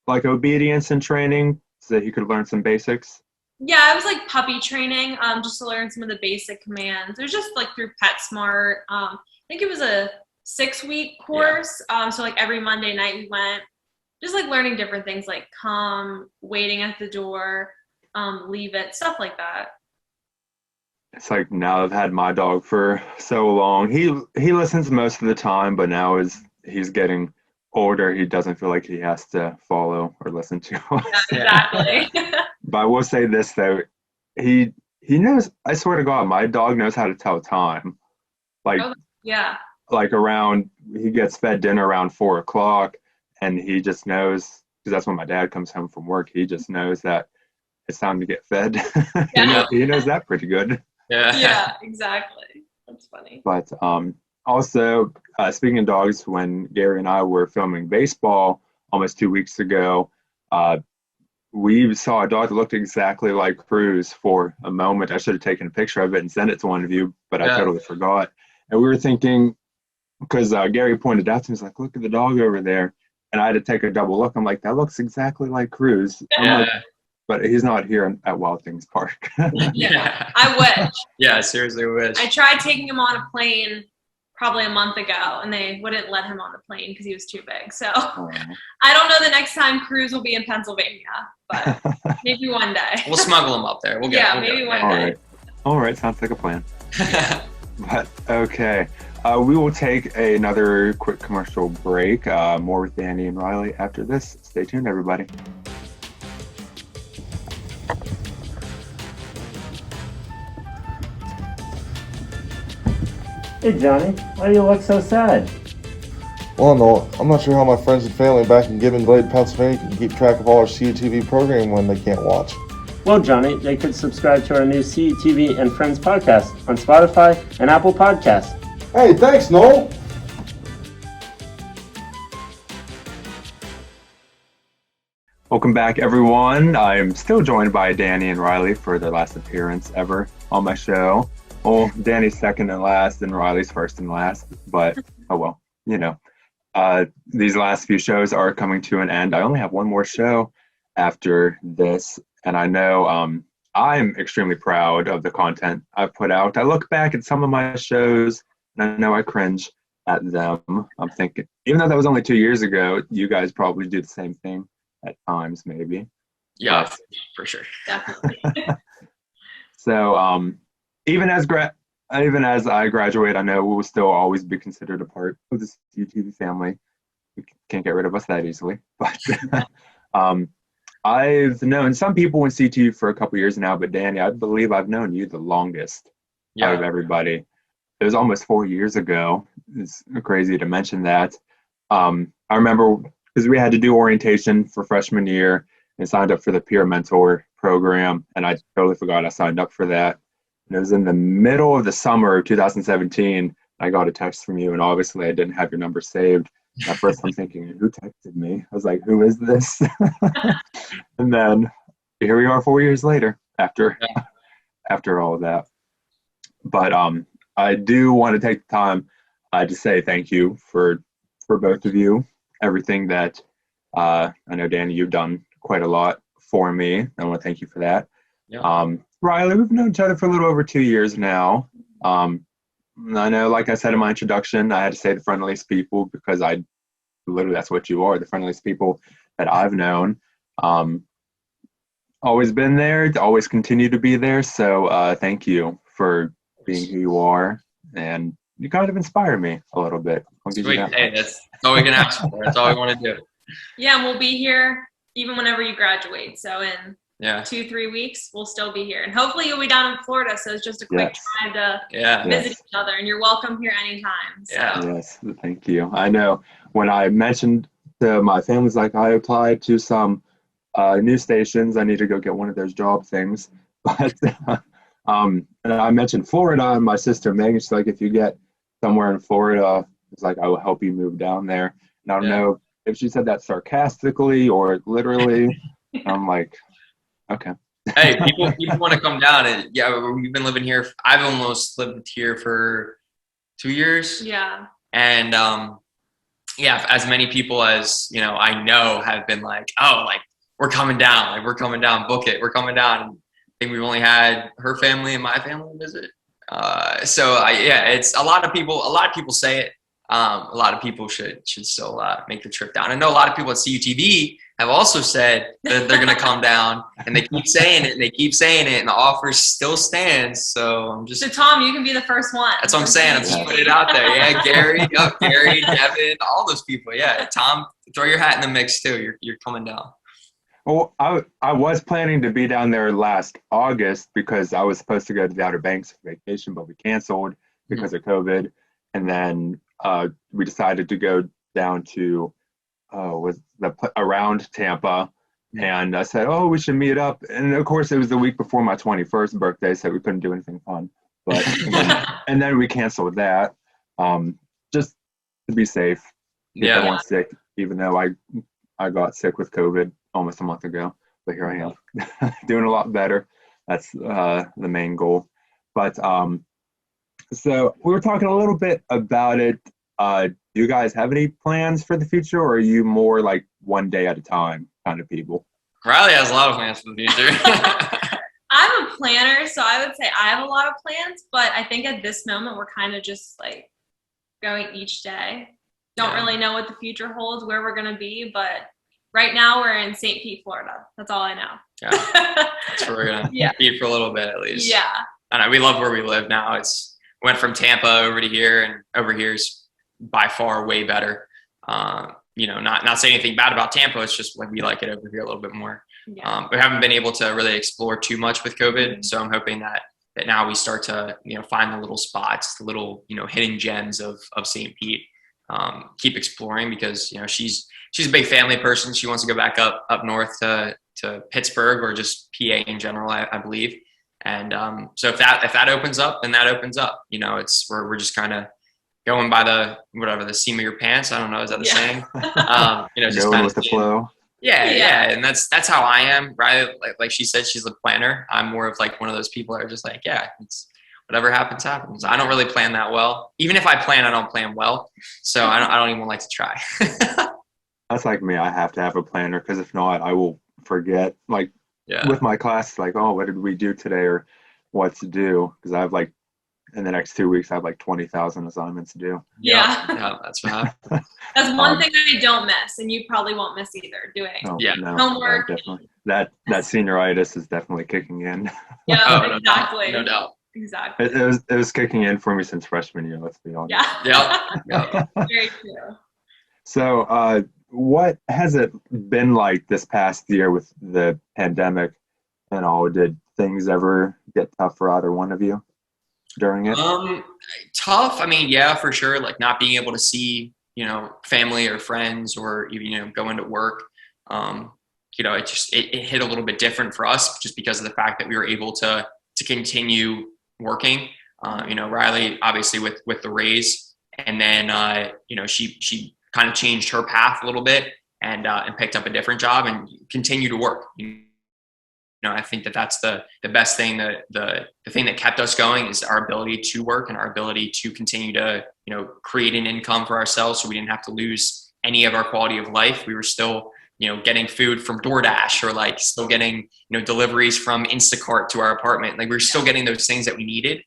Speaker 1: like obedience and training so that he could learn some basics?
Speaker 4: Yeah, it was like puppy training, just to learn some of the basic commands. It was just like through PetSmart. I think it was a 6-week course. So like every Monday night we went, just like learning different things like come, waiting at the door, leave it, stuff like that.
Speaker 1: It's like now I've had my dog for so long. He listens most of the time, but now as he's getting older, he doesn't feel like he has to follow or listen to us.
Speaker 4: Exactly.
Speaker 1: But I will say this though, he knows. I swear to God, my dog knows how to tell time. Like like around, he gets fed dinner around 4:00, and he just knows, because that's when my dad comes home from work. He just knows that it's time to get fed. He knows that pretty good.
Speaker 4: Yeah, exactly. That's funny.
Speaker 1: But also, speaking of dogs, when Gary and I were filming baseball almost 2 weeks ago, we saw a dog that looked exactly like Cruz for a moment. I should have taken a picture of it and sent it to one of you, but I totally forgot. And we were thinking, because Gary pointed out to me, he's like, look at the dog over there. And I had to take a double look. I'm like, that looks exactly like Cruz. I'm like, but he's not here at Wild Things Park.
Speaker 4: Yeah, I wish.
Speaker 3: Yeah, seriously wish.
Speaker 4: I tried taking him on a plane probably a month ago, and they wouldn't let him on the plane because he was too big. So I don't know the next time Cruz will be in Pennsylvania, but maybe one day.
Speaker 3: We'll smuggle him up there. We'll get
Speaker 4: maybe one day.
Speaker 1: All right, sounds like a plan. But okay, we will take another quick commercial break. More with Danny and Reilly after this. Stay tuned, everybody.
Speaker 6: Hey Johnny, why do you look so sad?
Speaker 7: Well, no, I'm not sure how my friends and family back in Gibbon Glade, Pennsylvania can keep track of all our CUTV programming when they can't watch.
Speaker 6: Well, Johnny, they could subscribe to our new CUTV and Friends podcast on Spotify and Apple Podcasts.
Speaker 7: Hey, thanks, Noel!
Speaker 1: Welcome back, everyone. I'm still joined by Danny and Reilly for their last appearance ever on my show. Well, Danny's second and last, and Reilly's first and last, but oh well, these last few shows are coming to an end. I only have one more show after this, and I know I'm extremely proud of the content I've put out. I look back at some of my shows, and I know I cringe at them. I'm thinking, even though that was only 2 years ago, you guys probably do the same thing at times, maybe.
Speaker 3: Yeah, for sure.
Speaker 4: Definitely.
Speaker 1: So, even as I graduate, I know we will still always be considered a part of the CUTV family. We can't get rid of us that easily. But I've known some people in CUTV for a couple years now, but Danny, I believe I've known you the longest out of everybody. It was almost 4 years ago. It's crazy to mention that. I remember because we had to do orientation for freshman year and signed up for the peer mentor program, and I totally forgot I signed up for that. And it was in the middle of the summer of 2017. I got a text from you, and obviously I didn't have your number saved. At first, I'm thinking, who texted me? I was like, who is this? And then here we are 4 years later after all of that. But I do want to take the time to say thank you for both of you. Everything that I know, Danny, you've done quite a lot for me. I want to thank you for that.
Speaker 3: Yeah.
Speaker 1: Reilly, we've known each other for a little over 2 years now. I know, like I said in my introduction, I had to say the friendliest people because literally that's what you are, the friendliest people that I've known. Always been there, always continue to be there. So thank you for being who you are. And you kind of inspire me a little bit.
Speaker 3: Sweet. Hey, that's all we can ask for. That's all we want to do.
Speaker 4: Yeah, and we'll be here even whenever you graduate. So in
Speaker 3: Yeah.
Speaker 4: 2-3 weeks, we'll still be here. And hopefully you'll be down in Florida. So it's just a quick drive to visit each other. And you're welcome here anytime. So.
Speaker 1: Yes, thank you. I know when I mentioned to my family's like, I applied to some news stations. I need to go get one of those job things. But and I mentioned Florida, and my sister Megan, she's like, if you get somewhere in Florida, it's like, I will help you move down there. And I don't know if she said that sarcastically or literally. I'm like, okay.
Speaker 3: Hey, people want to come down, and we've been living here. I've almost lived here for 2 years.
Speaker 4: Yeah.
Speaker 3: And as many people as I know have been like, oh, like we're coming down, book it, we're coming down. And I think we've only had her family and my family visit. It's a lot of people. A lot of people say it. A lot of people should still make the trip down. I know a lot of people at CUTV have also said that they're going to come down, and they keep saying it, and and the offer still stands. So
Speaker 4: So Tom, you can be the first one.
Speaker 3: That's what I'm saying. I'm just putting it out there. Yeah, Gary, Devin, all those people. Yeah, Tom, throw your hat in the mix too. You're coming down.
Speaker 1: Well, I was planning to be down there last August because I was supposed to go to the Outer Banks for vacation, but we canceled because of COVID. And then we decided to go down to around Tampa. And I said, we should meet up. And of course, it was the week before my 21st birthday, so we couldn't do anything fun. But and then we canceled that just to be safe. I wasn't sick, even though I got sick with COVID almost a month ago. But here I am, doing a lot better. That's the main goal. But so we were talking a little bit about it. Do you guys have any plans for the future, or are you more like one day at a time kind of people?
Speaker 3: Reilly has a lot of plans for the future.
Speaker 4: I'm a planner, so I would say I have a lot of plans, but I think at this moment we're kind of just like going each day. Don't really know what the future holds, where we're going to be, but right now we're in St. Pete, Florida. That's all I know.
Speaker 3: Yeah, that's where we're going to be for a little bit at least.
Speaker 4: Yeah.
Speaker 3: I know, we love where we live now. Went from Tampa over to here, and over here is by far way better. Not saying anything bad about Tampa. It's just like we like it over here a little bit more. Yeah. We haven't been able to really explore too much with COVID. So I'm hoping that now we start to, find the little spots, the little, hidden gems of St. Pete. Keep exploring because, she's a big family person. She wants to go back up north to Pittsburgh or just PA in general, I believe. And so if that opens up, then that opens up. We're just kind of going by the seam of your pants. I don't know, is that the saying? Just
Speaker 1: going with the flow.
Speaker 3: Yeah, and that's how I am. Right, like she said, she's a planner. I'm more of like one of those people that are just like, it's whatever happens. I don't really plan that well. Even if I plan, I don't plan well. So I don't even like to try.
Speaker 1: That's like me. I have to have a planner because if not, I will forget. Like with my class, like, what did we do today or what to do? Because I have like in the next 2 weeks, I have like 20,000 assignments to do.
Speaker 3: Yeah, that's what happens.
Speaker 4: That's one thing I don't miss, and you probably won't miss either. Doing homework.
Speaker 1: Definitely. That senioritis is definitely kicking in.
Speaker 4: Yeah, exactly.
Speaker 3: No doubt.
Speaker 4: Exactly.
Speaker 1: It was kicking in for me since freshman year. Let's be honest.
Speaker 3: Yeah.
Speaker 4: Very true.
Speaker 1: So, what has it been like this past year with the pandemic and all? Did things ever get tough for either one of you during it?
Speaker 3: Tough. I mean, yeah, for sure. Like not being able to see, family or friends or even, go into work. it hit a little bit different for us just because of the fact that we were able to continue working. Reilly obviously with the Rays, and then she kind of changed her path a little bit and picked up a different job and continued to work. I think that's the best thing. The thing that kept us going is our ability to work and our ability to continue to create an income for ourselves, so we didn't have to lose any of our quality of life. We were still getting food from DoorDash, or like still getting deliveries from Instacart to our apartment. Like we were still getting those things that we needed.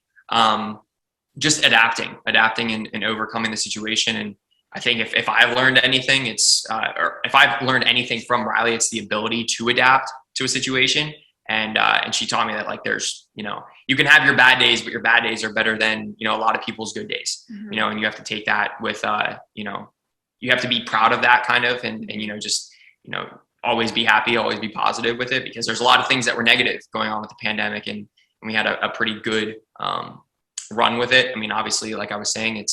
Speaker 3: Just adapting and overcoming the situation. And I think if I've learned anything, or if I've learned anything from Reilly, it's the ability to adapt to a situation. And she taught me that, like, there's, you can have your bad days, but your bad days are better than, a lot of people's good days,
Speaker 4: Mm-hmm.
Speaker 3: And you have to take that with, you have to be proud of that kind of, and just, always be happy, always be positive with it, because there's a lot of things that were negative going on with the pandemic, and we had a pretty good run with it. I mean, obviously, like I was saying, it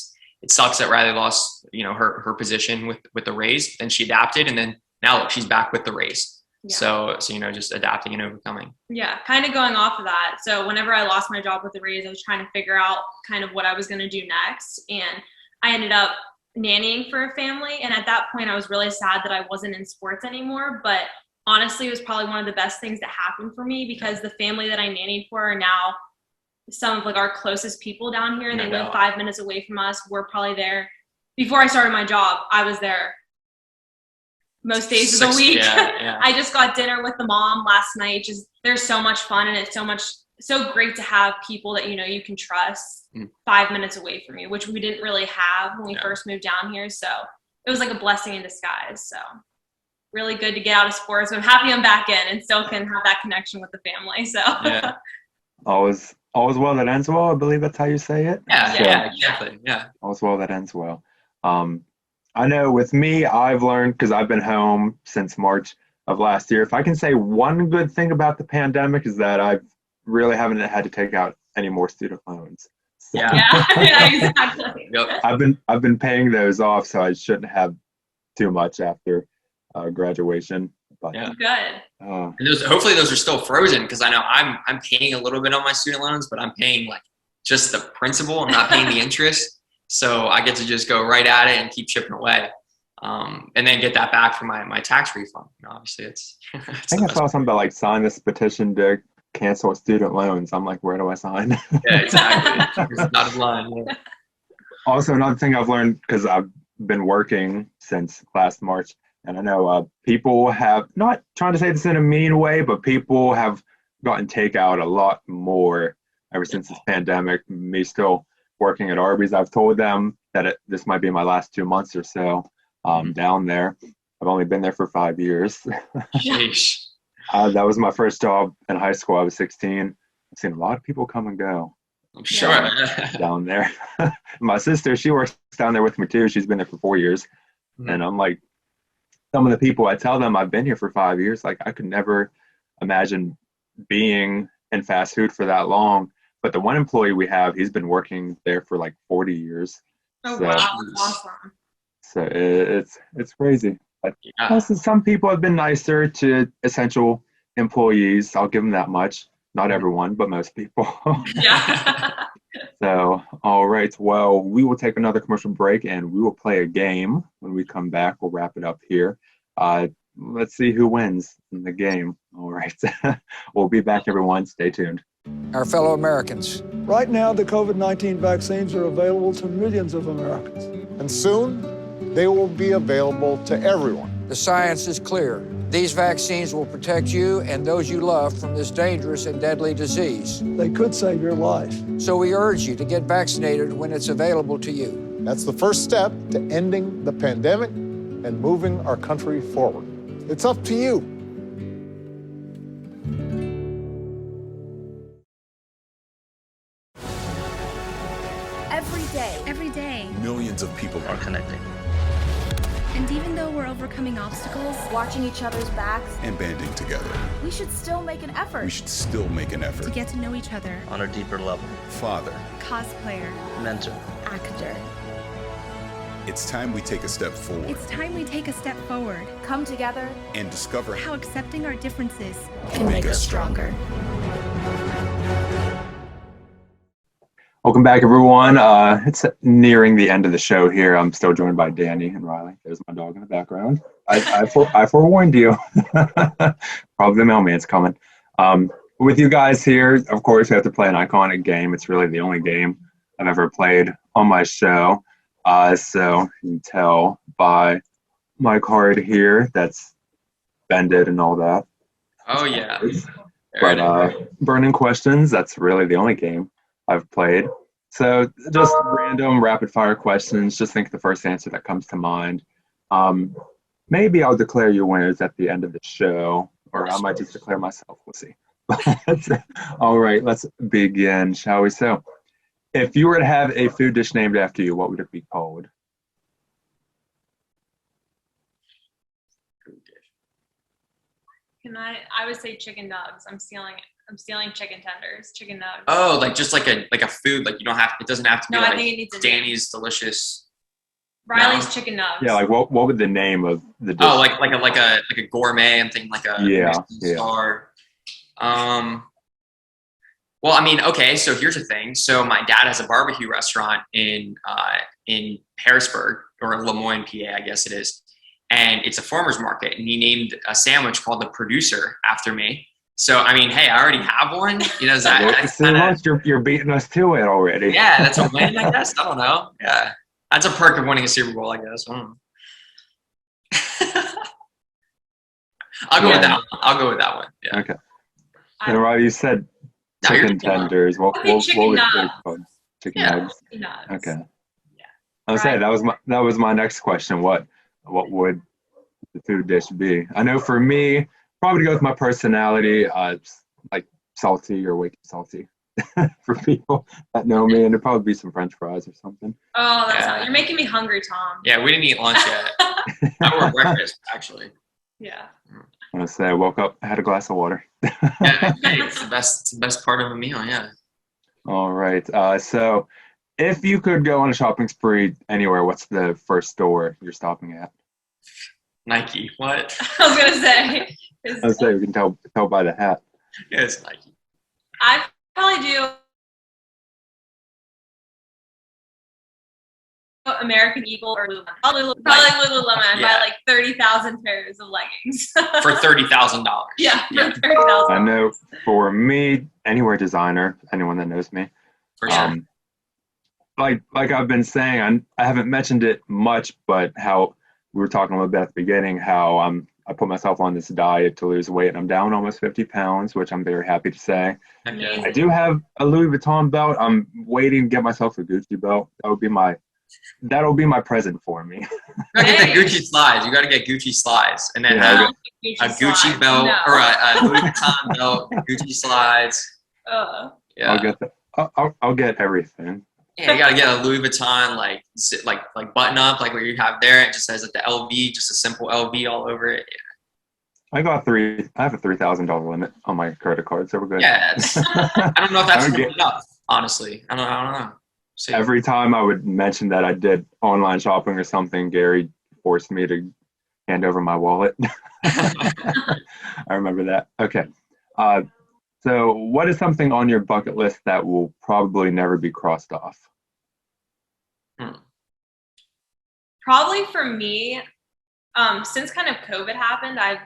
Speaker 3: sucks that Reilly lost, her position with the Rays. Then she adapted, and then now look, she's back with the Rays. Yeah. So just adapting and overcoming.
Speaker 4: Yeah, kind of going off of that. So whenever I lost my job with the Rays, I was trying to figure out kind of what I was going to do next, and I ended up nannying for a family. And at that point, I was really sad that I wasn't in sports anymore. But honestly, it was probably one of the best things that happened for me, because the family that I nannied for are now some of like our closest people down here. They live 5 minutes away from us. We're probably there. Before I started my job, I was there most days of the week. Yeah. I just got dinner with the mom last night. Just, there's so much fun, and it's so great to have people that you can trust 5 minutes away from you, which we didn't really have when we first moved down here. So it was like a blessing in disguise. So really good to get out of sports. I'm happy I'm back in and still can have that connection with the family. So
Speaker 1: always well that ends well. I believe that's how you say it.
Speaker 3: Yeah, exactly. Yeah.
Speaker 1: All's well that ends well. I know with me, I've learned, because I've been home since March of last year. If I can say one good thing about the pandemic, is that I really haven't had to take out any more student loans. So
Speaker 4: Yeah, exactly.
Speaker 3: Yep.
Speaker 1: I've been paying those off, so I shouldn't have too much after graduation. But,
Speaker 4: Good.
Speaker 3: And hopefully those are still frozen, because I know I'm paying a little bit on my student loans, but I'm paying like just the principal. I'm not paying the interest. So I get to just go right at it and keep chipping away, and then get that back for my tax refund. Obviously, it's
Speaker 1: I think I saw something about like sign this petition to cancel student loans. I'm like, where do I sign?
Speaker 3: Yeah, exactly. It's not a line. Yeah.
Speaker 1: Also, another thing I've learned, because I've been working since last March, and I know people have, not trying to say this in a mean way, but people have gotten takeout a lot more ever since this pandemic. Me still working at Arby's, I've told them that this might be my last 2 months or so down there. I've only been there for 5 years.
Speaker 3: Sheesh.
Speaker 1: That was my first job in high school. I was 16. I've seen a lot of people come and go.
Speaker 3: I'm sure.
Speaker 1: Down there. My sister, she works down there with me too. She's been there for 4 years. And I'm like, some of the people, I tell them I've been here for 5 years. Like, I could never imagine being in fast food for that long. But the one employee we have, he's been working there for like 40 years.
Speaker 4: Oh, wow. That's awesome.
Speaker 1: So it's crazy. But also, some people have been nicer to essential employees. I'll give them that much. Not everyone, but most people.
Speaker 4: Yeah.
Speaker 1: So, all right. Well, we will take another commercial break, and we will play a game. When we come back, we'll wrap it up here. Let's see who wins in the game. All right. We'll be back, everyone. Stay tuned.
Speaker 8: Our fellow Americans.
Speaker 9: Right now, the COVID-19 vaccines are available to millions of Americans.
Speaker 10: And soon, they will be available to everyone.
Speaker 8: The science is clear. These vaccines will protect you and those you love from this dangerous and deadly disease.
Speaker 9: They could save your life.
Speaker 8: So we urge you to get vaccinated when it's available to you.
Speaker 10: That's the first step to ending the pandemic and moving our country forward. It's up to you.
Speaker 11: Every day,
Speaker 12: millions of people are connecting.
Speaker 11: And even though we're overcoming obstacles,
Speaker 13: watching each other's backs,
Speaker 12: and banding together,
Speaker 13: we should still make an effort.
Speaker 11: To get to know each other
Speaker 12: on a deeper level. Father,
Speaker 11: cosplayer,
Speaker 12: mentor,
Speaker 11: actor.
Speaker 12: It's time we take a step forward.
Speaker 11: It's time we take a step forward.
Speaker 13: Come together
Speaker 12: and discover
Speaker 11: how accepting our differences
Speaker 13: can make us stronger.
Speaker 1: Welcome back, everyone. It's nearing the end of the show here. I'm still joined by Danny and Reilly. There's my dog in the background. I forewarned you. Probably the mailman's coming. With you guys here, of course, we have to play an iconic game. It's really the only game I've ever played on my show. So you can tell by my card here that's bended and all that.
Speaker 3: Oh, yeah.
Speaker 1: But burning questions, that's really the only game I've played. So just random rapid fire questions. Just think of the first answer that comes to mind. Maybe I'll declare you winners at the end of the show, or I might just declare myself. We'll see. All right, let's begin, shall we? So, if you were to have a food dish named after you, what would it be called?
Speaker 4: Can I would say chicken nugs. I'm stealing chicken tenders, chicken nugs.
Speaker 3: Oh, like just like a food, like you don't have, it doesn't have to be
Speaker 4: No,
Speaker 3: like
Speaker 4: I think it needs a
Speaker 3: Danny's delicious.
Speaker 4: Reilly's chicken nugs.
Speaker 1: Yeah, like what would the name of the dish?
Speaker 3: Oh, like a gourmet. I'm thinking like a star. Well, I mean, okay, so here's the thing. So my dad has a barbecue restaurant in Harrisburg, or Lemoyne, PA, I guess it is. And it's a farmer's market, and he named a sandwich called the Producer after me. So, I mean, hey, I already have one. You know, that's
Speaker 1: you're beating us to it already.
Speaker 3: Yeah, that's a win, I guess. I don't know. Yeah, that's a perk of winning a Super Bowl, I guess. I don't know. I'll go with that one. I'll go with that one. Yeah.
Speaker 1: Okay. And Rob, you said chicken tenders. What would it be called? Chicken nugs. Okay.
Speaker 4: Yeah.
Speaker 1: I was saying that was my next question. What would the food dish be? I know for me, probably go with my personality. It's like salty or way too salty for people that know me, and it'd probably be some French fries or something.
Speaker 4: Oh, you're making me hungry, Tom.
Speaker 3: Yeah, we didn't eat lunch yet. I wore breakfast, actually.
Speaker 4: Yeah.
Speaker 1: I want to say I woke up, I had a glass of water.
Speaker 3: Yeah, it's the best part of a meal, yeah.
Speaker 1: All right. So if you could go on a shopping spree anywhere, what's the first store you're stopping at?
Speaker 3: Nike. What?
Speaker 4: I was gonna say.
Speaker 1: We can tell by the hat.
Speaker 3: Yeah, it's Nike.
Speaker 4: I probably do American Eagle or Lululemon. Probably Lululemon.
Speaker 3: Yeah.
Speaker 4: Buy like 30,000 pairs of leggings
Speaker 3: For $30,000.
Speaker 4: Yeah, for $30,000.
Speaker 1: I know for me, anywhere designer, anyone that knows me.
Speaker 3: For sure.
Speaker 1: Like I've been saying, I haven't mentioned it much, but how we were talking a little bit at the beginning, how I put myself on this diet to lose weight, and I'm down almost 50 pounds, which I'm very happy to say.
Speaker 3: Amazing.
Speaker 1: I do have a Louis Vuitton belt. I'm waiting to get myself a Gucci belt. That'll be my present for me.
Speaker 3: You gotta get the Gucci slides. You gotta get Gucci slides, and then a Gucci belt or a Louis Vuitton belt, Gucci slides.
Speaker 1: Yeah, I'll get everything.
Speaker 3: Yeah, you gotta get a Louis Vuitton like button up, like what you have there. It just says like the LV, just a simple LV all over it. Yeah.
Speaker 1: I have a $3,000 limit on my credit card, so we're good.
Speaker 3: Yeah, I don't know if that's enough. Honestly, I don't know. See.
Speaker 1: Every time I would mention that I did online shopping or something, Gary forced me to hand over my wallet. I remember that. Okay. So what is something on your bucket list that will probably never be crossed off?
Speaker 4: Probably for me, since kind of COVID happened, I've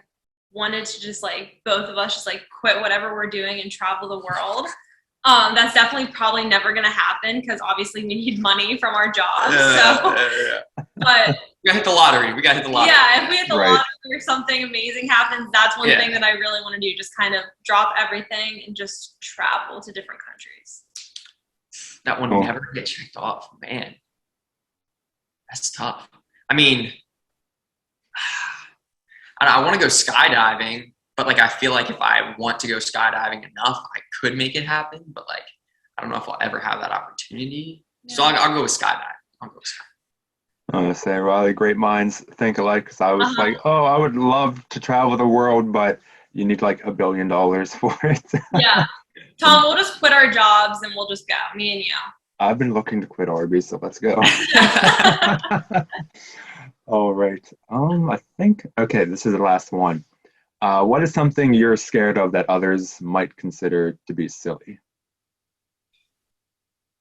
Speaker 4: wanted to just like both of us just like quit whatever we're doing and travel the world. That's definitely probably never going to happen because obviously we need money from our jobs. But
Speaker 3: we gotta hit the lottery.
Speaker 4: Yeah, if we hit the lottery or something amazing happens, that's one thing that I really want to do. Just kind of drop everything and just travel to different countries.
Speaker 3: That one will never get checked off, man. That's tough. I mean, I want to go skydiving, but like I feel like if I want to go skydiving enough, I could make it happen. But like I don't know if I'll ever have that opportunity. Yeah. So I'll go with skydiving. I'm
Speaker 1: going to say, Reilly, great minds think alike. Because I was like, I would love to travel the world, but you need like $1 billion for it.
Speaker 4: Yeah. Tom, we'll just quit our jobs and we'll just go. Me and you.
Speaker 1: I've been looking to quit Arby's, so let's go. All right. I think, okay, this is the last one. What is something you're scared of that others might consider to be silly?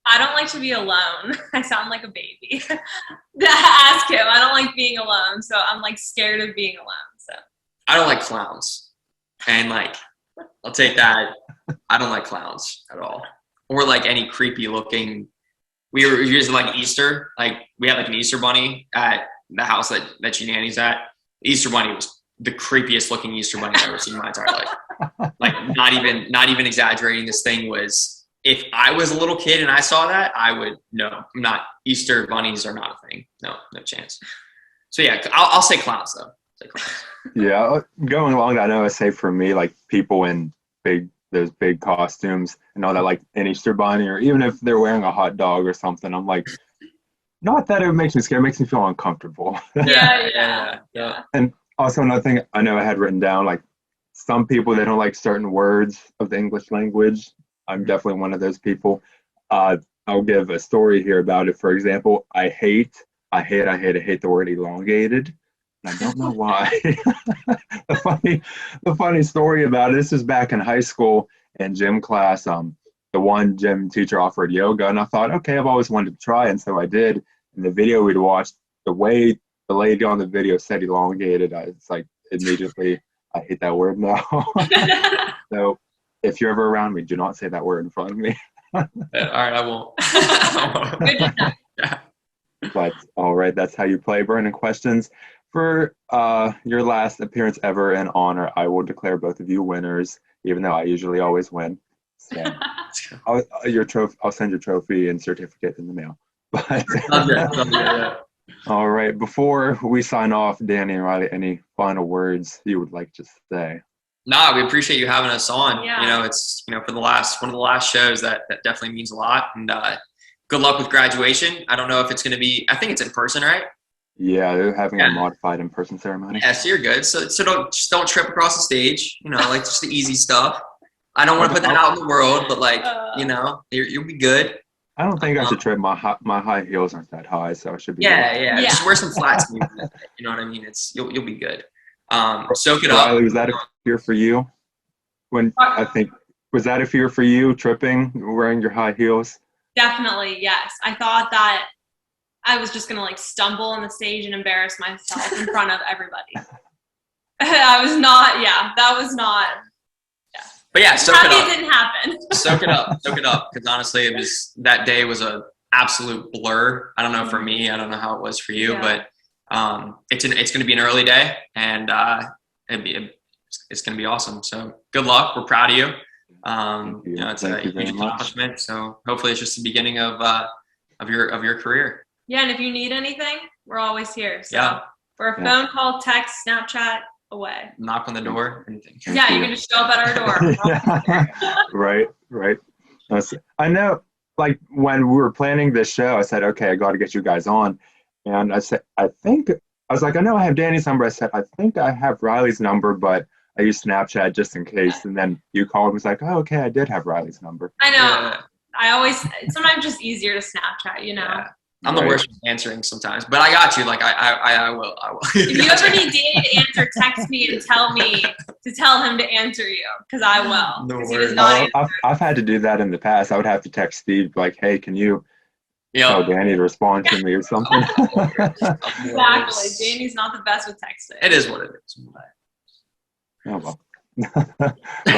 Speaker 4: I don't like to be alone. I sound like a baby. Ask him. I don't like being alone, so I'm like scared of being alone. So
Speaker 3: I don't like clowns, and like I'll take that. I don't like clowns at all, or like any creepy looking. We were using like Easter, like we had like an Easter bunny at the house that she nannies at. The Easter bunny was the creepiest looking Easter bunny I've ever seen in my entire life. Like not even exaggerating. This thing was. If I was a little kid and I saw that, I would not. Easter bunnies are not a thing. No chance. So yeah, I'll say clowns though. Say clowns.
Speaker 1: Yeah, going along that, I know I say for me, like people in those big costumes and all that, like an Easter bunny, or even if they're wearing a hot dog or something, I'm like, not that it makes me scared, it makes me feel uncomfortable.
Speaker 4: Yeah.
Speaker 1: And also another thing I know I had written down, like some people, they don't like certain words of the English language. I'm definitely one of those people. I'll give a story here about it. For example, I hate the word elongated. And I don't know why. The funny story about it, this is back in high school in gym class. The one gym teacher offered yoga, and I thought, okay, I've always wanted to try, and so I did. In the video we'd watched, the way the lady on the video said elongated, it's like immediately, I hate that word now. So if you're ever around me, do not say that word in front of me.
Speaker 3: All right, I won't.
Speaker 1: Yeah. But all right, that's how you play. Burning questions. For your last appearance ever in honor, I will declare both of you winners, even though I usually always win. So I'll send your trophy and certificate in the mail. But all right, before we sign off, Danny and Reilly, any final words you would like to say?
Speaker 3: Nah, we appreciate you having us on.
Speaker 4: Yeah.
Speaker 3: It's for one of the last shows that definitely means a lot. And good luck with graduation. I don't know if it's going to be. I think it's in person, right?
Speaker 1: Yeah, they're having a modified in-person ceremony.
Speaker 3: Yeah, so you're good. So don't trip across the stage. Like just the easy stuff. I don't want to put that out in the world, but like you'll be good.
Speaker 1: I don't think I should trip. My high heels aren't that high, so I should be.
Speaker 3: Yeah. Just wear some flats. You know what I mean? You'll be good. Soak it up.
Speaker 1: Reilly, was that a fear for you? Was that a fear for you, tripping, wearing your high heels?
Speaker 4: Definitely, yes. I thought that I was just gonna like stumble on the stage and embarrass myself in front of everybody. That was not. Yeah.
Speaker 3: But yeah, soak it up.
Speaker 4: It didn't happen.
Speaker 3: Soak it up, because honestly, that day was a absolute blur. I don't know for me. I don't know how it was for you, but it's going to be an early day, and it's going to be awesome. So good luck. We're proud of you. It's a huge accomplishment. So hopefully, it's just the beginning of your career.
Speaker 4: Yeah, and if you need anything, we're always here. So for a phone call, text, Snapchat, away.
Speaker 3: Knock on the door, anything.
Speaker 4: Yeah, you can just show up at our door.
Speaker 1: Right. I know, like when we were planning this show, I said, okay, I got to get you guys on. And I said, I was like, I know I have Danny's number. I said, I think I have Reilly's number, but I used Snapchat just in case. And then you called and was like, oh, okay, I did have Reilly's number.
Speaker 4: I know. Sometimes just easier to Snapchat,
Speaker 3: Yeah. I'm the worst with answering sometimes, but I got you. Like I will.
Speaker 4: If you ever need Danny to answer, text me and tell him to answer you, because I will.
Speaker 3: No
Speaker 4: he does not
Speaker 1: I've had to do that in the past. I would have to text Steve like, hey, can you tell Danny to respond to me or something?
Speaker 4: Exactly. Danny's not the best with texting.
Speaker 3: It is what it is.
Speaker 1: Oh, well.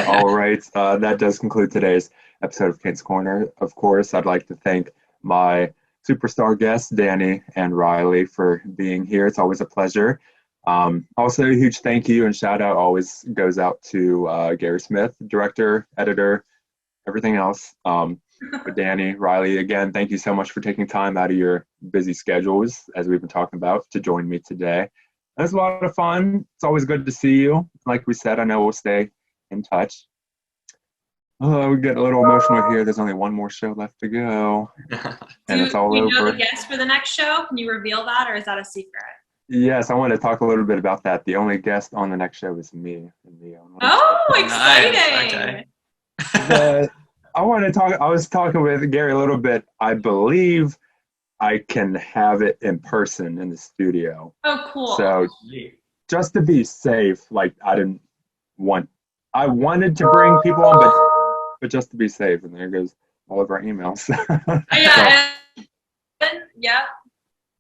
Speaker 1: All right. That does conclude today's episode of Catons Corner. Of course, I'd like to thank my superstar guests, Danny and Reilly, for being here. It's always a pleasure. Also, a huge thank you and shout out always goes out to Gary Smith, director, editor, everything else. But Danny, Reilly, again, thank you so much for taking time out of your busy schedules, as we've been talking about, to join me today. It was a lot of fun. It's always good to see you. Like we said, I know we'll stay in touch. Oh, we get a little emotional here. There's only one more show left to go. And it's all over.
Speaker 4: Do you know the guest for the next show? Can you reveal that, or is that a secret?
Speaker 1: Yes, I want to talk a little bit about that. The only guest on the next show is me.
Speaker 4: Oh, exciting.
Speaker 1: But I want to talk. I was talking with Gary a little bit. I believe I can have it in person in the studio.
Speaker 4: Oh, cool.
Speaker 1: So just to be safe, like I wanted to bring people on, but just to be safe. And there goes all of our emails.
Speaker 4: Yeah. Yeah.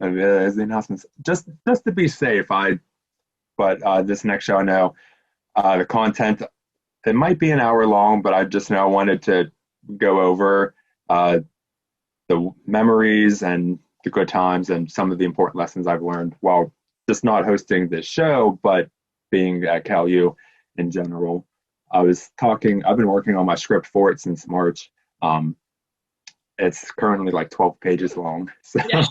Speaker 1: And there's the announcements. Just to be safe, but this next show, I know the content, it might be an hour long, but I just know I wanted to go over the memories and the good times and some of the important lessons I've learned while just not hosting this show, but being at Cal U in general. I've been working on my script for it since March. It's currently like 12 pages long. So yeah.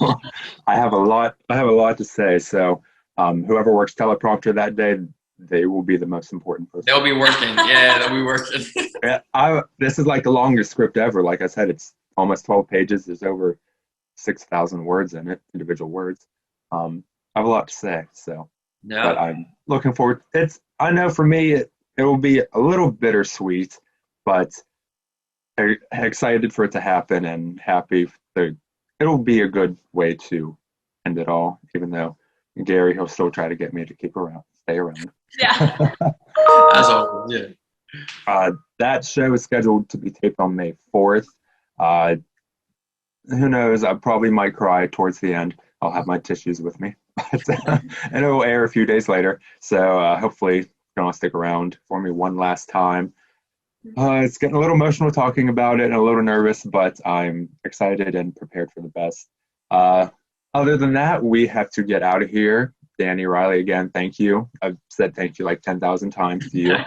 Speaker 1: I have a lot to say. So whoever works teleprompter that day, they will be the most important person.
Speaker 3: They'll be working. Yeah, they'll be working.
Speaker 1: Yeah, this is like the longest script ever. Like I said, it's almost 12 pages. There's over 6,000 words in it, individual words. I have a lot to say. So,
Speaker 3: yeah.
Speaker 1: But I'm looking forward. I know for me, it will be a little bittersweet, but excited for it to happen and happy. It'll be a good way to end it all, even though Gary, he'll still try to get me to stay around.
Speaker 4: Yeah.
Speaker 3: As always, yeah.
Speaker 1: That show is scheduled to be taped on May 4th. Who knows? I probably might cry towards the end. I'll have my tissues with me. And it will air a few days later. So hopefully you can all stick around for me one last time. It's getting a little emotional talking about it and a little nervous, but I'm excited and prepared for the best. Other than that, we have to get out of here. Danny, Reilly, again, thank you. I've said thank you like 10,000 times to you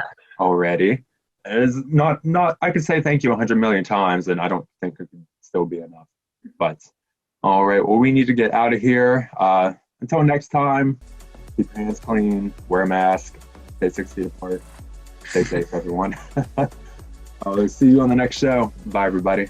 Speaker 1: already. It's not. I could say thank you 100 million times, and I don't think it could still be enough. But all right, well, we need to get out of here. Until next time, keep your hands clean, wear a mask, stay 6 feet apart, stay safe, everyone. I'll see you on the next show. Bye, everybody.